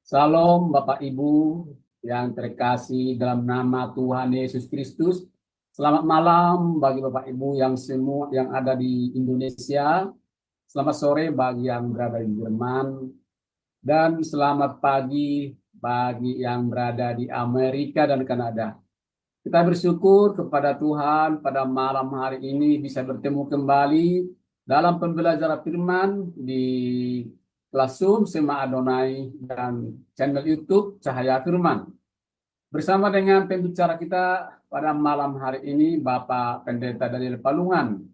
Salam Bapak Ibu yang terkasih dalam nama Tuhan Yesus Kristus. Selamat malam bagi Bapak Ibu yang semua yang ada di Indonesia. Selamat sore bagi yang berada di Jerman. Dan selamat pagi bagi yang berada di Amerika dan Kanada. Kita bersyukur kepada Tuhan pada malam hari ini bisa bertemu kembali dalam pembelajaran firman di kelas Zoom Sema Adonai dan channel YouTube Cahaya Firman. Bersama dengan pembicara kita pada malam hari ini Bapak Pendeta Daniel Palungan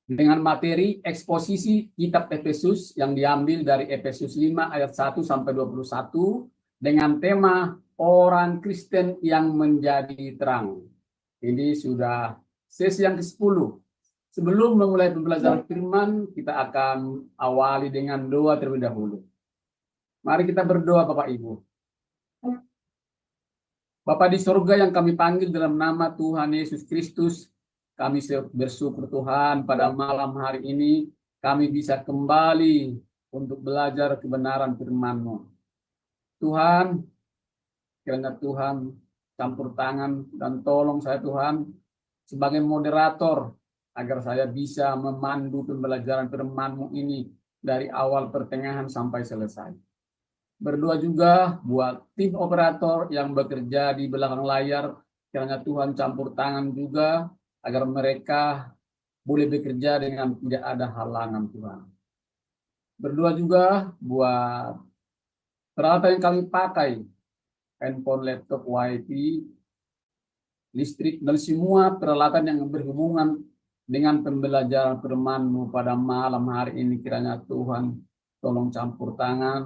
dengan materi eksposisi kitab Efesus yang diambil dari Efesus 5 ayat 1 sampai 21 dengan tema orang Kristen yang menjadi terang. Ini sudah sesi yang ke-10. Sebelum memulai pembelajaran firman, kita akan awali dengan doa terlebih dahulu. Mari kita berdoa Bapak Ibu. Bapa di surga yang kami panggil dalam nama Tuhan Yesus Kristus, kami bersyukur Tuhan pada malam hari ini kami bisa kembali untuk belajar kebenaran firman-Mu. Tuhan, kiranya Tuhan campur tangan dan tolong saya Tuhan sebagai moderator agar saya bisa memandu pembelajaran firman-Mu ini dari awal pertengahan sampai selesai. Berdoa juga buat tim operator yang bekerja di belakang layar, kiranya Tuhan campur tangan juga agar mereka boleh bekerja dengan tidak ada halangan Tuhan. Berdoa juga buat peralatan yang kami pakai, handphone, laptop, wifi, listrik, dan semua peralatan yang berhubungan dengan pembelajaran firman-Mu pada malam hari ini. Kiranya Tuhan tolong campur tangan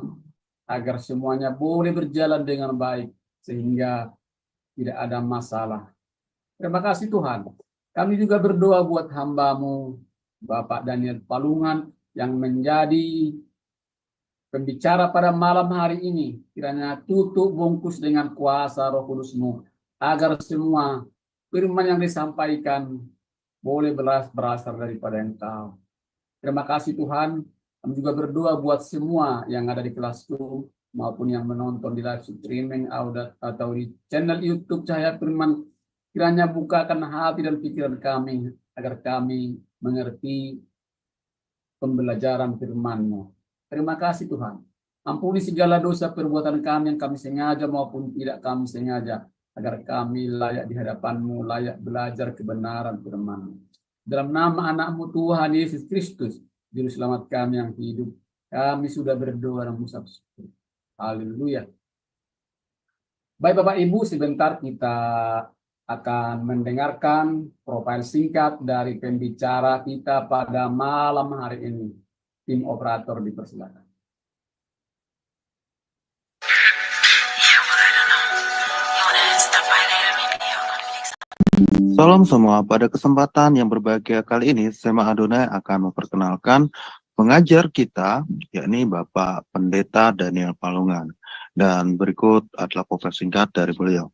agar semuanya boleh berjalan dengan baik sehingga tidak ada masalah. Terima kasih Tuhan. Kami juga berdoa buat hamba-Mu Bapak Daniel Palungan yang menjadi pembicara pada malam hari ini. Kiranya tutup bungkus dengan kuasa Roh Kudus-Mu agar semua firman yang disampaikan boleh berasal daripada Engkau. Terima kasih Tuhan. Kami juga berdoa buat semua yang ada di kelas Zoom maupun yang menonton di live streaming atau di channel YouTube Cahaya Firman. Kiranya bukakan hati dan pikiran kami agar kami mengerti pembelajaran firman-Mu. Terima kasih Tuhan. Ampuni segala dosa perbuatan kami yang kami sengaja maupun tidak kami sengaja, agar kami layak di hadapan-Mu, layak belajar kebenaran firman-Mu. Dalam nama anak-Mu Tuhan Yesus Kristus, Juru Selamat kami yang hidup, kami sudah berdoa dan mengucap syukur. Haleluya. Baik Bapak Ibu, sebentar kita akan mendengarkan profil singkat dari pembicara kita pada malam hari ini. Tim operator dipersilakan. Salam semua, pada kesempatan yang berbahagia kali ini, Sema Adonai akan memperkenalkan pengajar kita, yakni Bapak Pendeta Daniel Palungan. Dan berikut adalah profil singkat dari beliau.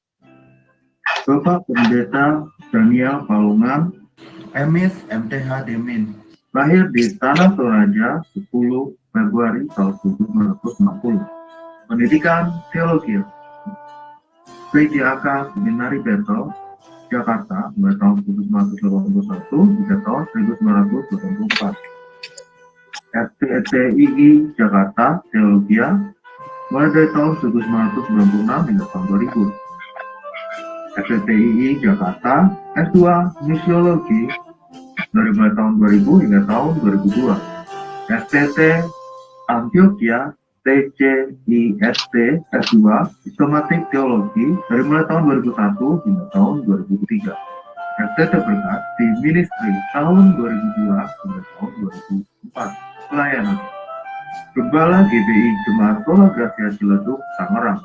Bapak Pendeta Daniel Palungan, MIS MTH Demin, lahir di Tanah Toraja 10 Februari tahun 1960. Pendidikan Teologi, PJAK Seminari Betel, Jakarta, mulai tahun 1981 hingga tahun 1984. FPTII Jakarta, Teologia, mulai dari tahun 1996 hingga tahun 2000. FPTII Jakarta, S2 Misiologi, dari mulai tahun 2000 hingga tahun 2002. FPT Antioquia, TCIST S2 Sistematik Teologi, dari mulai tahun 2001 hingga tahun 2003. FTT Berkat di Ministry tahun 2002 hingga tahun 2004. Pelayanan Gembala GBI Jemaat Tola Gracia Ciledug, Tangerang.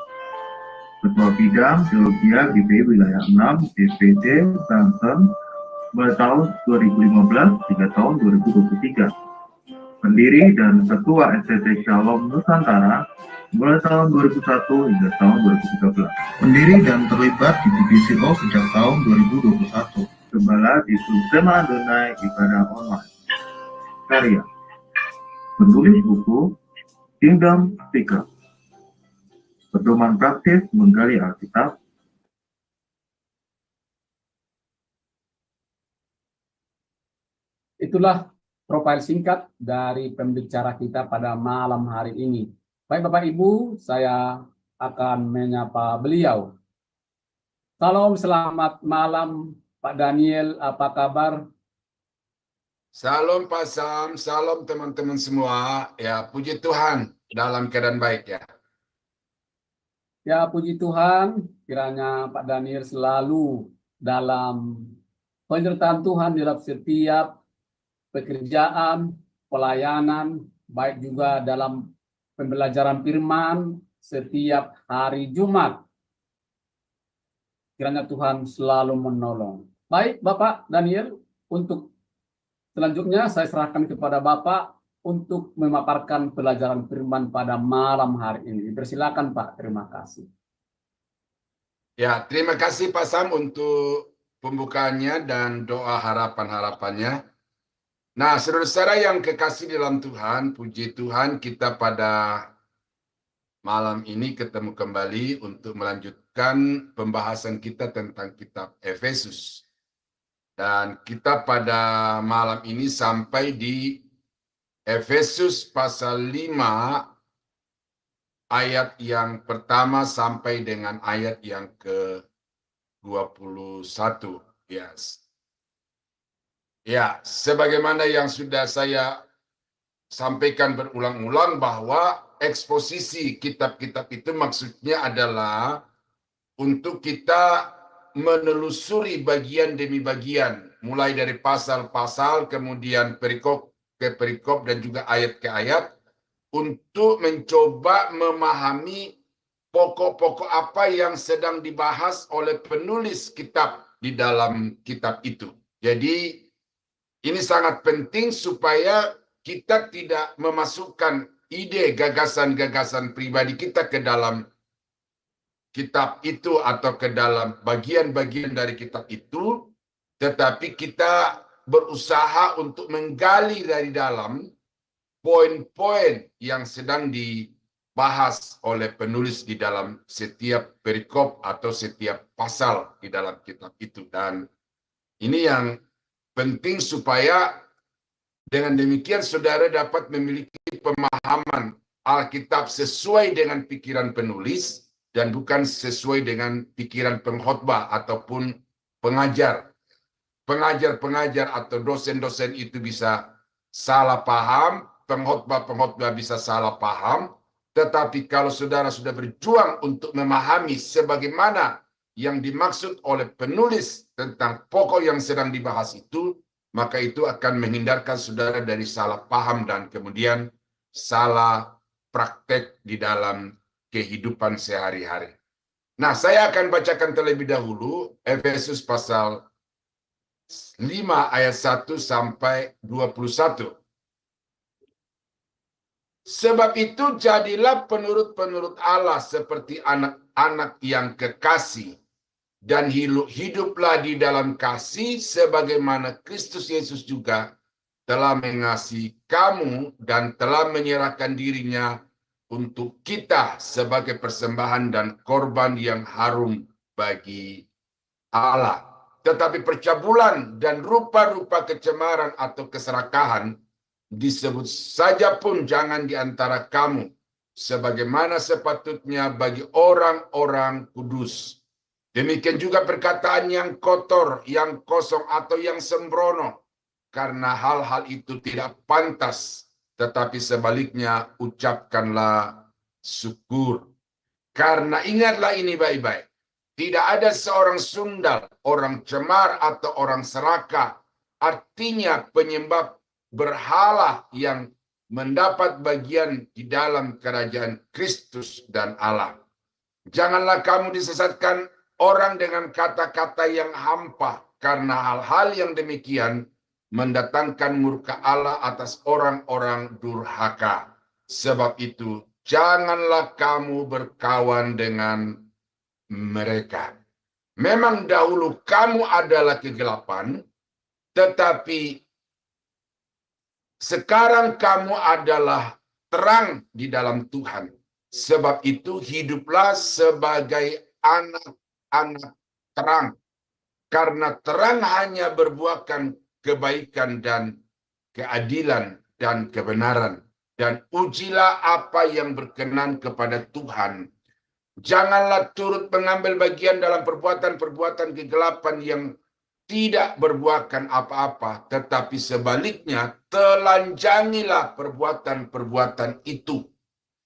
Ketua Bidang Teologia GBI Wilayah 6 DPD Banten, mulai tahun 2015 hingga tahun 2023. Pendiri dan Ketua STT Shalom Nusantara, mulai tahun 2001 hingga tahun 2013. Pendiri dan terlibat di DBCO sejak tahun 2021. Gembala di Sema Adonai Ibadah Online. Karya penulis buku Kingdom Speaker, pedoman praktis menggali Alkitab. Itulah profil singkat dari pembicara kita pada malam hari ini. Baik Bapak Ibu, saya akan menyapa beliau. Salam, selamat malam Pak Daniel, apa kabar? Salam Pak Sam, salam teman-teman semua. Ya, puji Tuhan dalam keadaan baik ya. Ya, puji Tuhan, kiranya Pak Daniel selalu dalam penyertaan Tuhan dalam setiap pekerjaan, pelayanan, baik juga dalam pembelajaran firman setiap hari Jumat. Kiranya Tuhan selalu menolong. Baik, Bapak Daniel, untuk selanjutnya saya serahkan kepada Bapak untuk memaparkan pelajaran firman pada malam hari ini. Persilakan Pak, terima kasih. Ya, terima kasih Pak Sam untuk pembukaannya dan doa harapan-harapannya. Nah, saudara-saudara yang kekasih dalam Tuhan, puji Tuhan kita pada malam ini ketemu kembali untuk melanjutkan pembahasan kita tentang kitab Efesus. Dan kita pada malam ini sampai di Efesus pasal 5 ayat yang pertama sampai dengan ayat yang ke-21. Yes. Ya, sebagaimana yang sudah saya sampaikan berulang-ulang bahwa eksposisi kitab-kitab itu maksudnya adalah untuk kita menelusuri bagian demi bagian, mulai dari pasal-pasal, kemudian perikop ke perikop dan juga ayat ke ayat, untuk mencoba memahami pokok-pokok apa yang sedang dibahas oleh penulis kitab di dalam kitab itu. Jadi ini sangat penting supaya kita tidak memasukkan ide, gagasan-gagasan pribadi kita ke dalam kitab itu atau ke dalam bagian-bagian dari kitab itu, tetapi kita berusaha untuk menggali dari dalam poin-poin yang sedang dibahas oleh penulis di dalam setiap perikop atau setiap pasal di dalam kitab itu. Dan ini yang penting supaya dengan demikian saudara dapat memiliki pemahaman Alkitab sesuai dengan pikiran penulis dan bukan sesuai dengan pikiran pengkhotbah ataupun pengajar. Pengajar-pengajar atau dosen-dosen itu bisa salah paham, pengkhotbah-pengkhotbah bisa salah paham, tetapi kalau saudara sudah berjuang untuk memahami sebagaimana yang dimaksud oleh penulis tentang pokok yang sedang dibahas itu, maka itu akan menghindarkan saudara dari salah paham dan kemudian salah praktek di dalam kehidupan sehari-hari. Nah, saya akan bacakan terlebih dahulu Efesus pasal 5 ayat 1 sampai 21. Sebab itu jadilah penurut-penurut Allah seperti anak-anak yang kekasih, dan hiduplah di dalam kasih sebagaimana Kristus Yesus juga telah mengasihi kamu dan telah menyerahkan dirinya untuk kita sebagai persembahan dan korban yang harum bagi Allah. Tetapi percabulan dan rupa-rupa kecemaran atau keserakahan disebut saja pun jangan di antara kamu, sebagaimana sepatutnya bagi orang-orang kudus. Demikian juga perkataan yang kotor, yang kosong atau yang sembrono, karena hal-hal itu tidak pantas, tetapi sebaliknya ucapkanlah syukur. Karena ingatlah ini baik-baik, tidak ada seorang sundal, orang cemar atau orang serakah, artinya penyembah berhala yang mendapat bagian di dalam kerajaan Kristus dan Allah. Janganlah kamu disesatkan orang dengan kata-kata yang hampa, karena hal-hal yang demikian mendatangkan murka Allah atas orang-orang durhaka. Sebab itu, janganlah kamu berkawan dengan mereka. Memang dahulu kamu adalah kegelapan, tetapi sekarang kamu adalah terang di dalam Tuhan. Sebab itu hiduplah sebagai anak-anak terang. Karena terang hanya berbuahkan kebaikan dan keadilan dan kebenaran. Dan ujilah apa yang berkenan kepada Tuhan. Janganlah turut mengambil bagian dalam perbuatan-perbuatan kegelapan yang tidak berbuahkan apa-apa, tetapi sebaliknya telanjangilah perbuatan-perbuatan itu.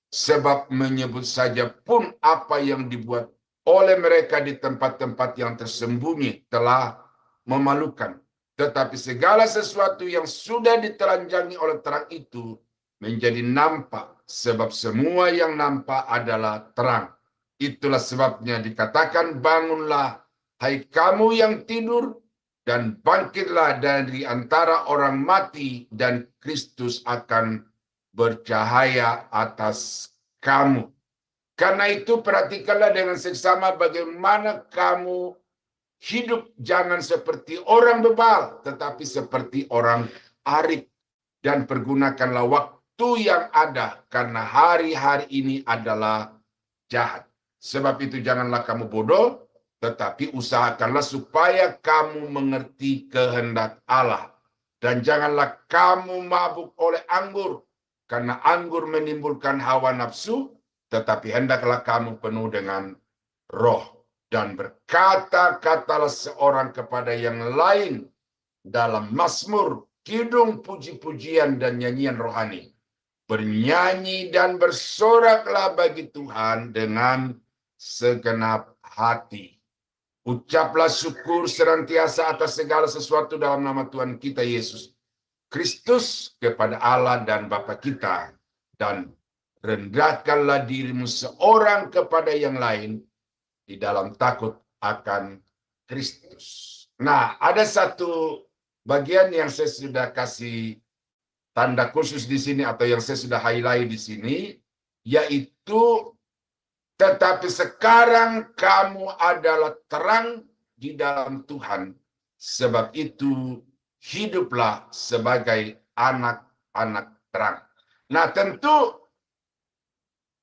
Sebab menyebut saja pun apa yang dibuat oleh mereka di tempat-tempat yang tersembunyi telah memalukan. Tetapi segala sesuatu yang sudah ditelanjangi oleh terang itu menjadi nampak, sebab semua yang nampak adalah terang. Itulah sebabnya dikatakan, bangunlah, hai kamu yang tidur, dan bangkitlah dari antara orang mati, dan Kristus akan bercahaya atas kamu. Karena itu perhatikanlah dengan seksama bagaimana kamu hidup, jangan seperti orang bebal, tetapi seperti orang arif. Dan pergunakanlah waktu yang ada, karena hari-hari ini adalah jahat. Sebab itu janganlah kamu bodoh, tetapi usahakanlah supaya kamu mengerti kehendak Allah. Dan janganlah kamu mabuk oleh anggur, karena anggur menimbulkan hawa nafsu, tetapi hendaklah kamu penuh dengan roh. Dan berkata-katalah seorang kepada yang lain dalam mazmur, kidung, puji-pujian, dan nyanyian rohani. Bernyanyi dan bersoraklah bagi Tuhan dengan segenap hati. Ucaplah syukur senantiasa atas segala sesuatu dalam nama Tuhan kita Yesus Kristus kepada Allah dan Bapa kita, dan rendahkanlah dirimu seorang kepada yang lain di dalam takut akan Kristus. Nah, ada satu bagian yang saya sudah kasih tanda khusus di sini atau yang saya sudah highlight di sini, yaitu tetapi sekarang kamu adalah terang di dalam Tuhan, sebab itu hiduplah sebagai anak-anak terang. Nah, tentu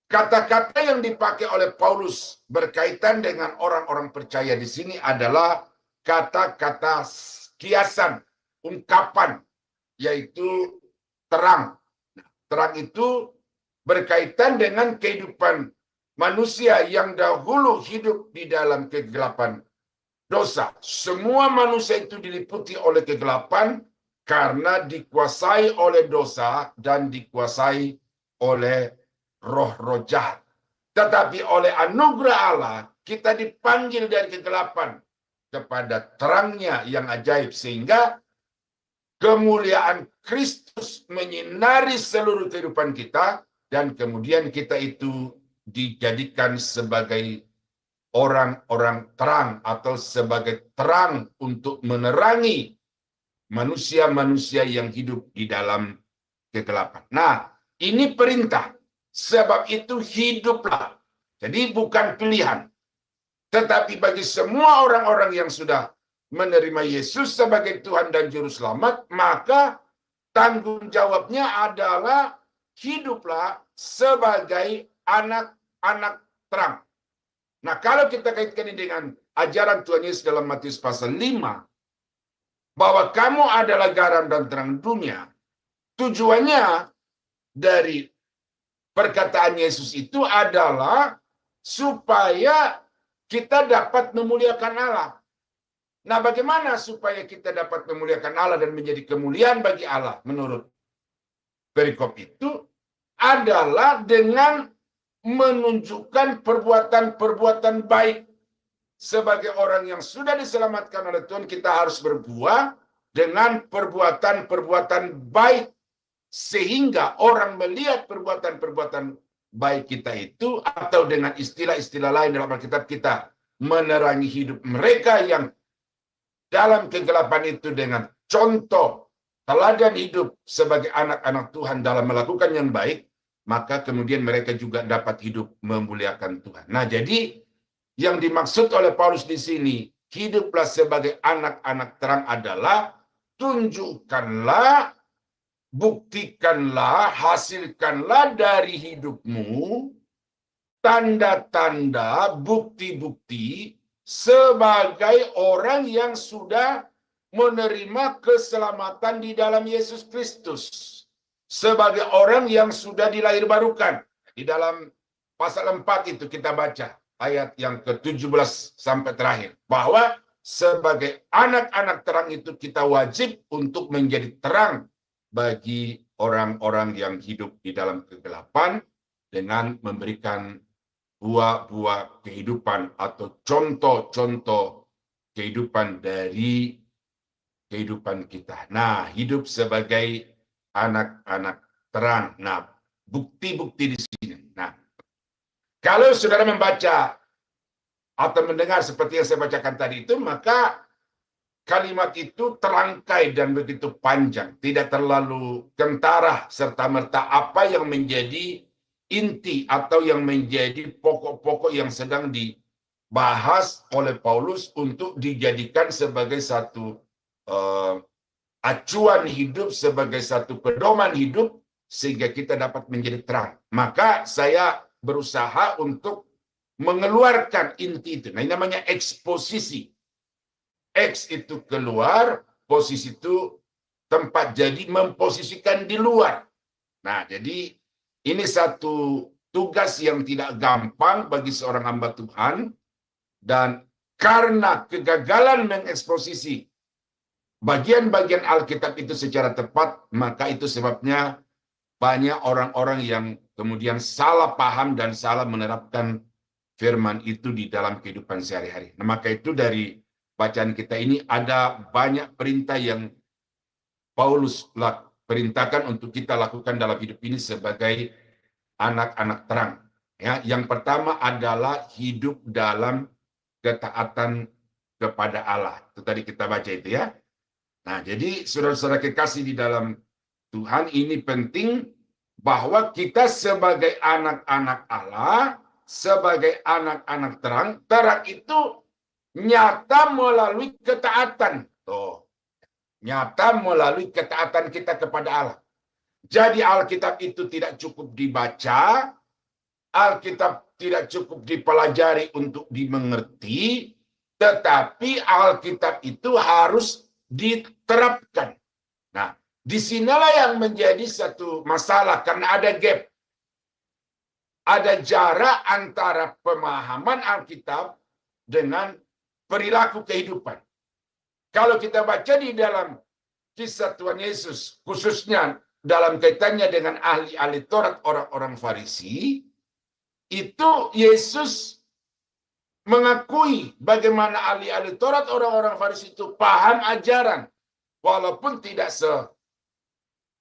kata-kata yang dipakai oleh Paulus berkaitan dengan orang-orang percaya di sini adalah kata-kata kiasan, ungkapan, yaitu terang. Terang itu berkaitan dengan kehidupan manusia yang dahulu hidup di dalam kegelapan dosa. Semua manusia itu diliputi oleh kegelapan karena dikuasai oleh dosa dan dikuasai oleh roh-roh jahat. Tetapi oleh anugerah Allah, kita dipanggil dari kegelapan kepada terangnya yang ajaib, sehingga kemuliaan Kristus menyinari seluruh kehidupan kita, dan kemudian kita itu dijadikan sebagai orang-orang terang atau sebagai terang untuk menerangi manusia-manusia yang hidup di dalam kegelapan. Nah, ini perintah. Sebab itu hiduplah. Jadi bukan pilihan. Tetapi bagi semua orang-orang yang sudah menerima Yesus sebagai Tuhan dan Juru Selamat, maka tanggung jawabnya adalah hiduplah sebagai anak-anak terang. Nah, kalau kita kaitkan ini dengan ajaran Tuhan Yesus dalam Matius pasal 5, bahwa kamu adalah garam dan terang dunia, tujuannya dari perkataan Yesus itu adalah supaya kita dapat memuliakan Allah. Nah, bagaimana supaya kita dapat memuliakan Allah dan menjadi kemuliaan bagi Allah menurut perikop itu adalah dengan menunjukkan perbuatan-perbuatan baik. Sebagai orang yang sudah diselamatkan oleh Tuhan, kita harus berbuah dengan perbuatan-perbuatan baik, sehingga orang melihat perbuatan-perbuatan baik kita itu, atau dengan istilah-istilah lain dalam Alkitab, kita menerangi hidup mereka yang dalam kegelapan itu dengan contoh teladan hidup sebagai anak-anak Tuhan dalam melakukan yang baik, maka kemudian mereka juga dapat hidup memuliakan Tuhan. Nah, jadi yang dimaksud oleh Paulus di sini, hiduplah sebagai anak-anak terang adalah tunjukkanlah, buktikanlah, hasilkanlah dari hidupmu tanda-tanda, bukti-bukti sebagai orang yang sudah menerima keselamatan di dalam Yesus Kristus. Sebagai orang yang sudah dilahirbarukan. Di dalam pasal 4 itu kita baca ayat yang ke-17 sampai terakhir. Bahwa sebagai anak-anak terang itu kita wajib untuk menjadi terang bagi orang-orang yang hidup di dalam kegelapan dengan memberikan buah-buah kehidupan atau contoh-contoh kehidupan dari kehidupan kita. Nah, hidup sebagai anak-anak terang. Nah, bukti-bukti di sini. Nah, kalau saudara membaca atau mendengar seperti yang saya bacakan tadi itu, maka kalimat itu terangkai dan begitu panjang. Tidak terlalu kentara serta-merta apa yang menjadi inti atau yang menjadi pokok-pokok yang sedang dibahas oleh Paulus untuk dijadikan sebagai satu acuan hidup, sebagai satu pedoman hidup, sehingga kita dapat menjadi terang. Maka saya berusaha untuk mengeluarkan inti itu. Nah, ini namanya eksposisi. X itu keluar, posisi itu tempat, jadi memposisikan di luar. Nah, jadi ini satu tugas yang tidak gampang bagi seorang hamba Tuhan, dan karena kegagalan mengeksposisi bagian-bagian Alkitab itu secara tepat, maka itu sebabnya banyak orang-orang yang kemudian salah paham dan salah menerapkan firman itu di dalam kehidupan sehari-hari. Nah, maka itu dari bacaan kita ini ada banyak perintah yang Paulus perintahkan untuk kita lakukan dalam hidup ini sebagai anak-anak terang. Ya, yang pertama adalah hidup dalam ketaatan kepada Allah. Itu tadi kita baca itu ya. Nah, jadi saudara-saudara kekasih di dalam Tuhan, ini penting bahwa kita sebagai anak-anak Allah, sebagai anak-anak terang, terang itu nyata melalui ketaatan. Nyata melalui ketaatan kita kepada Allah. Jadi Alkitab itu tidak cukup dibaca, Alkitab tidak cukup dipelajari untuk dimengerti, tetapi Alkitab itu harus diterapkan. Nah, disinilah yang menjadi satu masalah, karena ada gap. Ada jarak antara pemahaman Alkitab dengan perilaku kehidupan. Kalau kita baca di dalam kisah Tuhan Yesus, khususnya dalam kaitannya dengan ahli-ahli Taurat, orang-orang Farisi, itu Yesus mengakui bagaimana ahli-ahli Taurat, orang-orang Farisi itu paham ajaran, walaupun tidak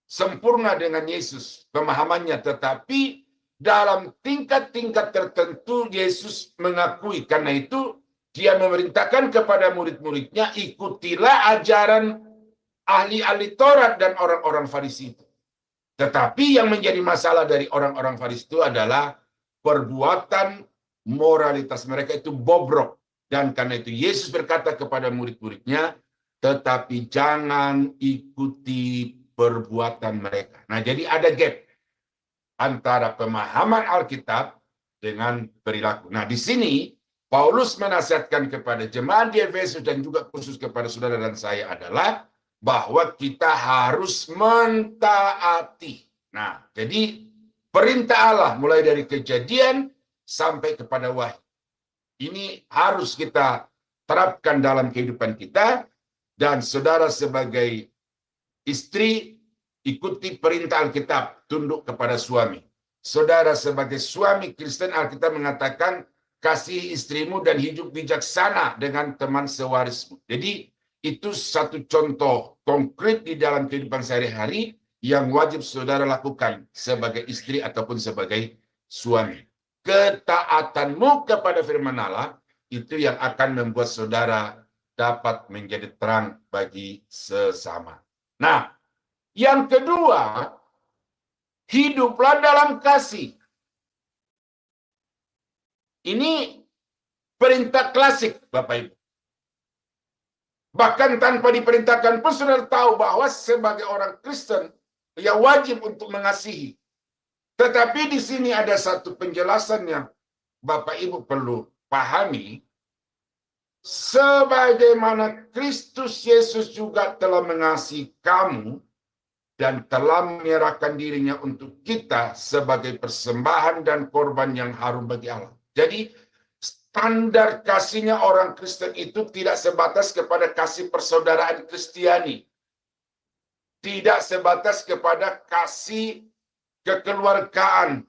sempurna dengan Yesus pemahamannya, tetapi dalam tingkat-tingkat tertentu Yesus mengakui. Karena itu dia memerintahkan kepada murid-muridnya, ikutilah ajaran ahli-ahli Taurat dan orang-orang Farisi itu. Tetapi yang menjadi masalah dari orang-orang Farisi itu adalah perbuatan moralitas mereka itu bobrok. Dan karena itu Yesus berkata kepada murid-muridnya, tetapi jangan ikuti perbuatan mereka. Nah, jadi ada gap antara pemahaman Alkitab dengan perilaku. Nah, di sini Paulus menasihatkan kepada jemaat di Efesus dan juga khusus kepada saudara dan saya adalah bahwa kita harus mentaati. Nah, jadi perintah Allah mulai dari Kejadian sampai kepada Wahyu. Ini harus kita terapkan dalam kehidupan kita, dan saudara sebagai istri ikuti perintah Alkitab, tunduk kepada suami. Saudara sebagai suami Kristen, Alkitab mengatakan kasih istrimu dan hidup bijaksana dengan teman sewarismu. Jadi itu satu contoh konkret di dalam kehidupan sehari-hari yang wajib saudara lakukan sebagai istri ataupun sebagai suami. Ketaatanmu kepada firman Allah itu yang akan membuat saudara dapat menjadi terang bagi sesama. Nah, yang kedua, hiduplah dalam kasih. Ini perintah klasik, Bapak Ibu. Bahkan tanpa diperintahkan pun saudara tahu bahwa sebagai orang Kristen, ya wajib untuk mengasihi. Tetapi di sini ada satu penjelasan yang Bapak Ibu perlu pahami, sebagaimana Kristus Yesus juga telah mengasihi kamu dan telah menyerahkan dirinya untuk kita sebagai persembahan dan korban yang harum bagi Allah. Jadi standar kasihnya orang Kristen itu tidak sebatas kepada kasih persaudaraan Kristiani. Tidak sebatas kepada kasih kekeluargaan.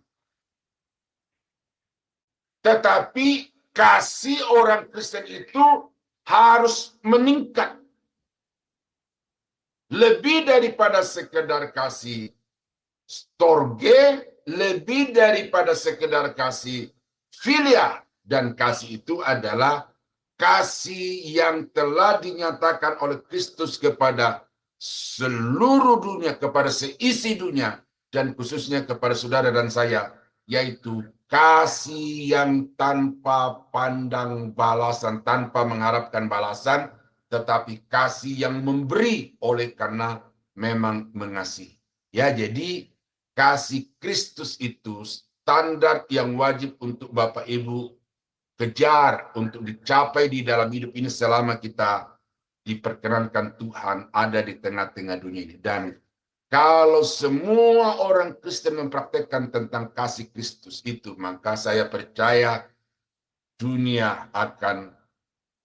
Tetapi kasih orang Kristen itu harus meningkat. Lebih daripada sekedar kasih storge, lebih daripada sekedar kasih filia. Dan kasih itu adalah kasih yang telah dinyatakan oleh Kristus kepada seluruh dunia, kepada seisi dunia, dan khususnya kepada saudara dan saya, yaitu kasih yang tanpa pandang balasan, tanpa mengharapkan balasan, tetapi kasih yang memberi oleh karena memang mengasihi. Ya, jadi kasih Kristus itu standar yang wajib untuk Bapak Ibu kejar untuk dicapai di dalam hidup ini selama kita diperkenankan Tuhan ada di tengah-tengah dunia ini. Dan kalau semua orang Kristen mempraktekkan tentang kasih Kristus itu, maka saya percaya dunia akan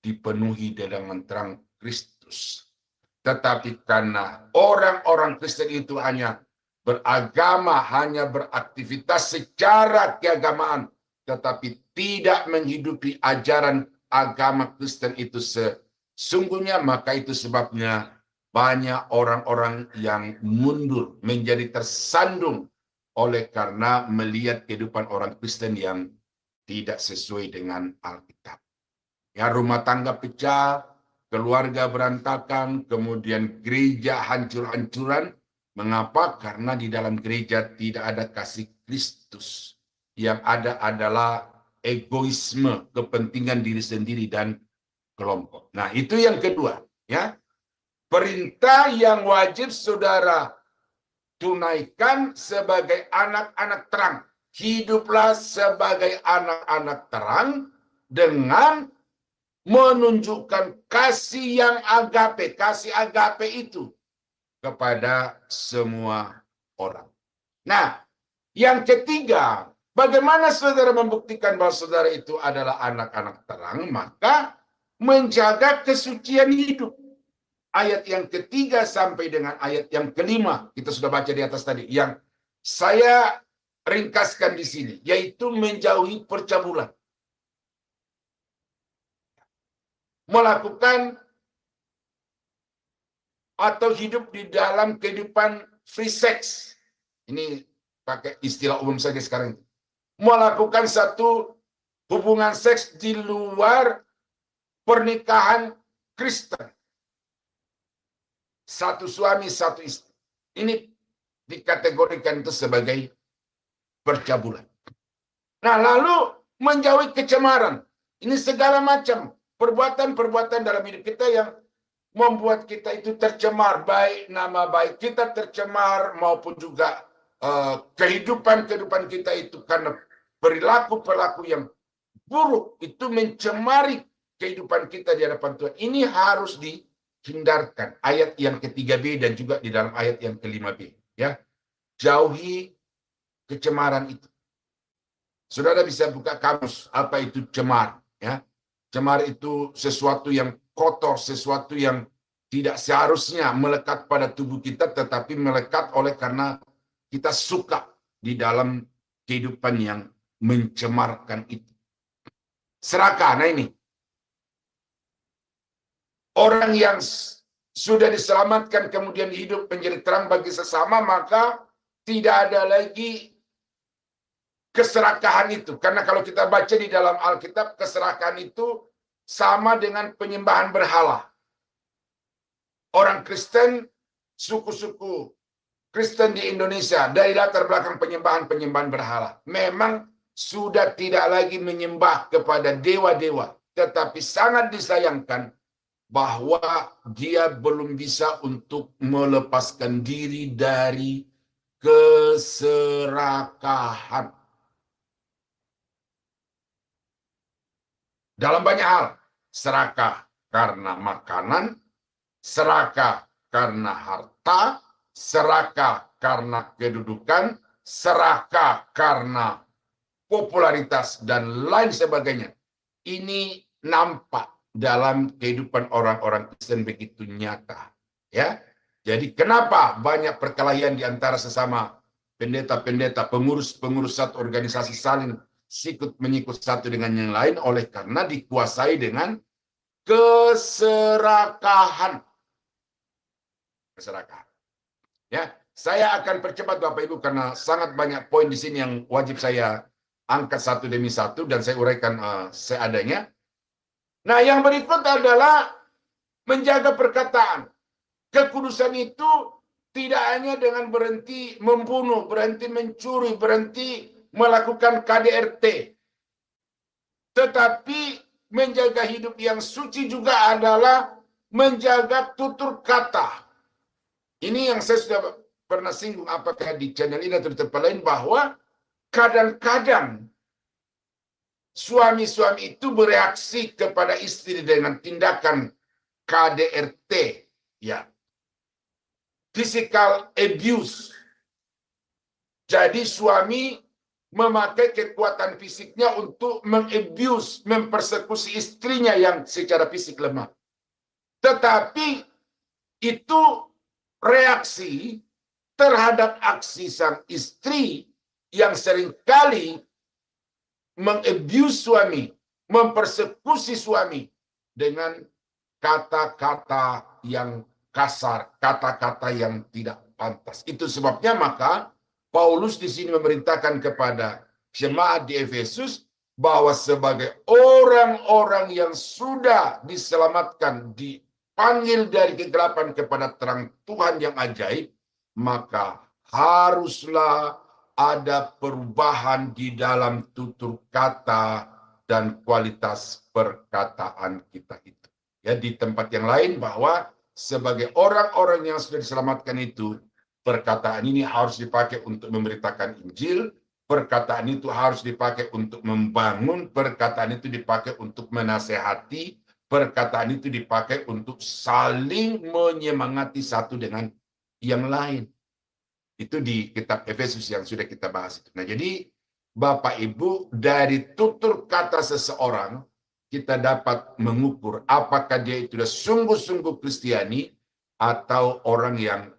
dipenuhi dengan terang Kristus. Tetapi karena orang-orang Kristen itu hanya beragama, hanya beraktivitas secara keagamaan, tetapi tidak menghidupi ajaran agama Kristen itu sesungguhnya, maka itu sebabnya banyak orang-orang yang mundur, menjadi tersandung oleh karena melihat kehidupan orang Kristen yang tidak sesuai dengan Alkitab. Ya, rumah tangga pecah, keluarga berantakan, kemudian gereja hancur-hancuran. Mengapa? Karena di dalam gereja tidak ada kasih Kristus. Yang ada adalah egoisme, kepentingan diri sendiri dan kelompok. Nah, itu yang kedua, ya. Perintah yang wajib saudara tunaikan sebagai anak-anak terang. Hiduplah sebagai anak-anak terang dengan menunjukkan kasih yang agape, kasih agape itu kepada semua orang. Nah, yang ketiga, bagaimana saudara membuktikan bahwa saudara itu adalah anak-anak terang? Maka menjaga kesucian hidup. Ayat yang ketiga sampai dengan ayat yang kelima, kita sudah baca di atas tadi, yang saya ringkaskan di sini, yaitu menjauhi percabulan. Melakukan atau hidup di dalam kehidupan free sex. Ini pakai istilah umum saja sekarang. Melakukan satu hubungan seks di luar pernikahan Kristen. Satu suami, satu istri. Ini dikategorikan itu sebagai percabulan. Nah, lalu menjauhi kecemaran. Ini segala macam perbuatan-perbuatan dalam hidup kita yang membuat kita itu tercemar, baik nama baik kita tercemar maupun juga kehidupan kita itu karena perilaku-perilaku yang buruk itu mencemari kehidupan kita di hadapan Tuhan. Ini harus dihindarkan. Ayat yang ke-3b dan juga di dalam ayat yang ke-5b, ya. Jauhi kecemaran itu. Saudara bisa buka kamus apa itu cemar, ya. Cemar itu sesuatu yang kotor, sesuatu yang tidak seharusnya melekat pada tubuh kita, tetapi melekat oleh karena kita suka di dalam kehidupan yang mencemarkan itu. Serakah, nah ini. Orang yang sudah diselamatkan kemudian hidup menjadi terang bagi sesama, maka tidak ada lagi keserakahan itu. Karena kalau kita baca di dalam Alkitab, keserakahan itu sama dengan penyembahan berhala. Orang Kristen, suku-suku Kristen di Indonesia dari latar belakang penyembahan berhala memang sudah tidak lagi menyembah kepada dewa-dewa, tetapi sangat disayangkan bahwa dia belum bisa untuk melepaskan diri dari keserakahan. dalam banyak hal. Serakah karena makanan, serakah karena harta, serakah karena kedudukan, serakah karena popularitas, dan lain sebagainya. Ini nampak dalam kehidupan orang-orang Kristen begitu nyata. Ya, jadi kenapa banyak perkelahian di antara sesama pendeta-pendeta, pengurus-pengurus satu organisasi saling sikut-menyikut satu dengan yang lain oleh karena dikuasai dengan keserakahan. Keserakahan. Ya, saya akan percepat Bapak Ibu karena sangat banyak poin di sini yang wajib saya angkat satu demi satu dan saya uraikan seadanya. Nah, yang berikut adalah menjaga perkataan. Kekudusan itu tidak hanya dengan berhenti membunuh, berhenti mencuri, berhenti melakukan KDRT. Tetapi menjaga hidup yang suci juga adalah menjaga tutur kata. Ini yang saya sudah pernah singgung apakah di channel ini atau di tempat lain bahwa kadang-kadang suami-suami itu bereaksi kepada istri dengan tindakan KDRT, ya, physical abuse. Jadi suami memakai kekuatan fisiknya untuk mengabuse, mempersekusi istrinya yang secara fisik lemah. Tetapi itu reaksi terhadap aksi sang istri yang seringkali mengabuse suami, mempersekusi suami dengan kata-kata yang kasar, kata-kata yang tidak pantas. Itu sebabnya maka Paulus di sini memerintahkan kepada jemaat di Efesus bahwa sebagai orang-orang yang sudah diselamatkan, dipanggil dari kegelapan kepada terang Tuhan yang ajaib, maka haruslah ada perubahan di dalam tutur kata dan kualitas perkataan kita itu. Ya, di tempat yang lain bahwa sebagai orang-orang yang sudah diselamatkan itu, perkataan ini harus dipakai untuk memberitakan Injil, perkataan itu harus dipakai untuk membangun, perkataan itu dipakai untuk menasehati, perkataan itu dipakai untuk saling menyemangati satu dengan yang lain. Itu di kitab Efesus yang sudah kita bahas itu. Nah, jadi Bapak Ibu, dari tutur kata seseorang kita dapat mengukur apakah dia itu sudah sungguh-sungguh Kristiani atau orang yang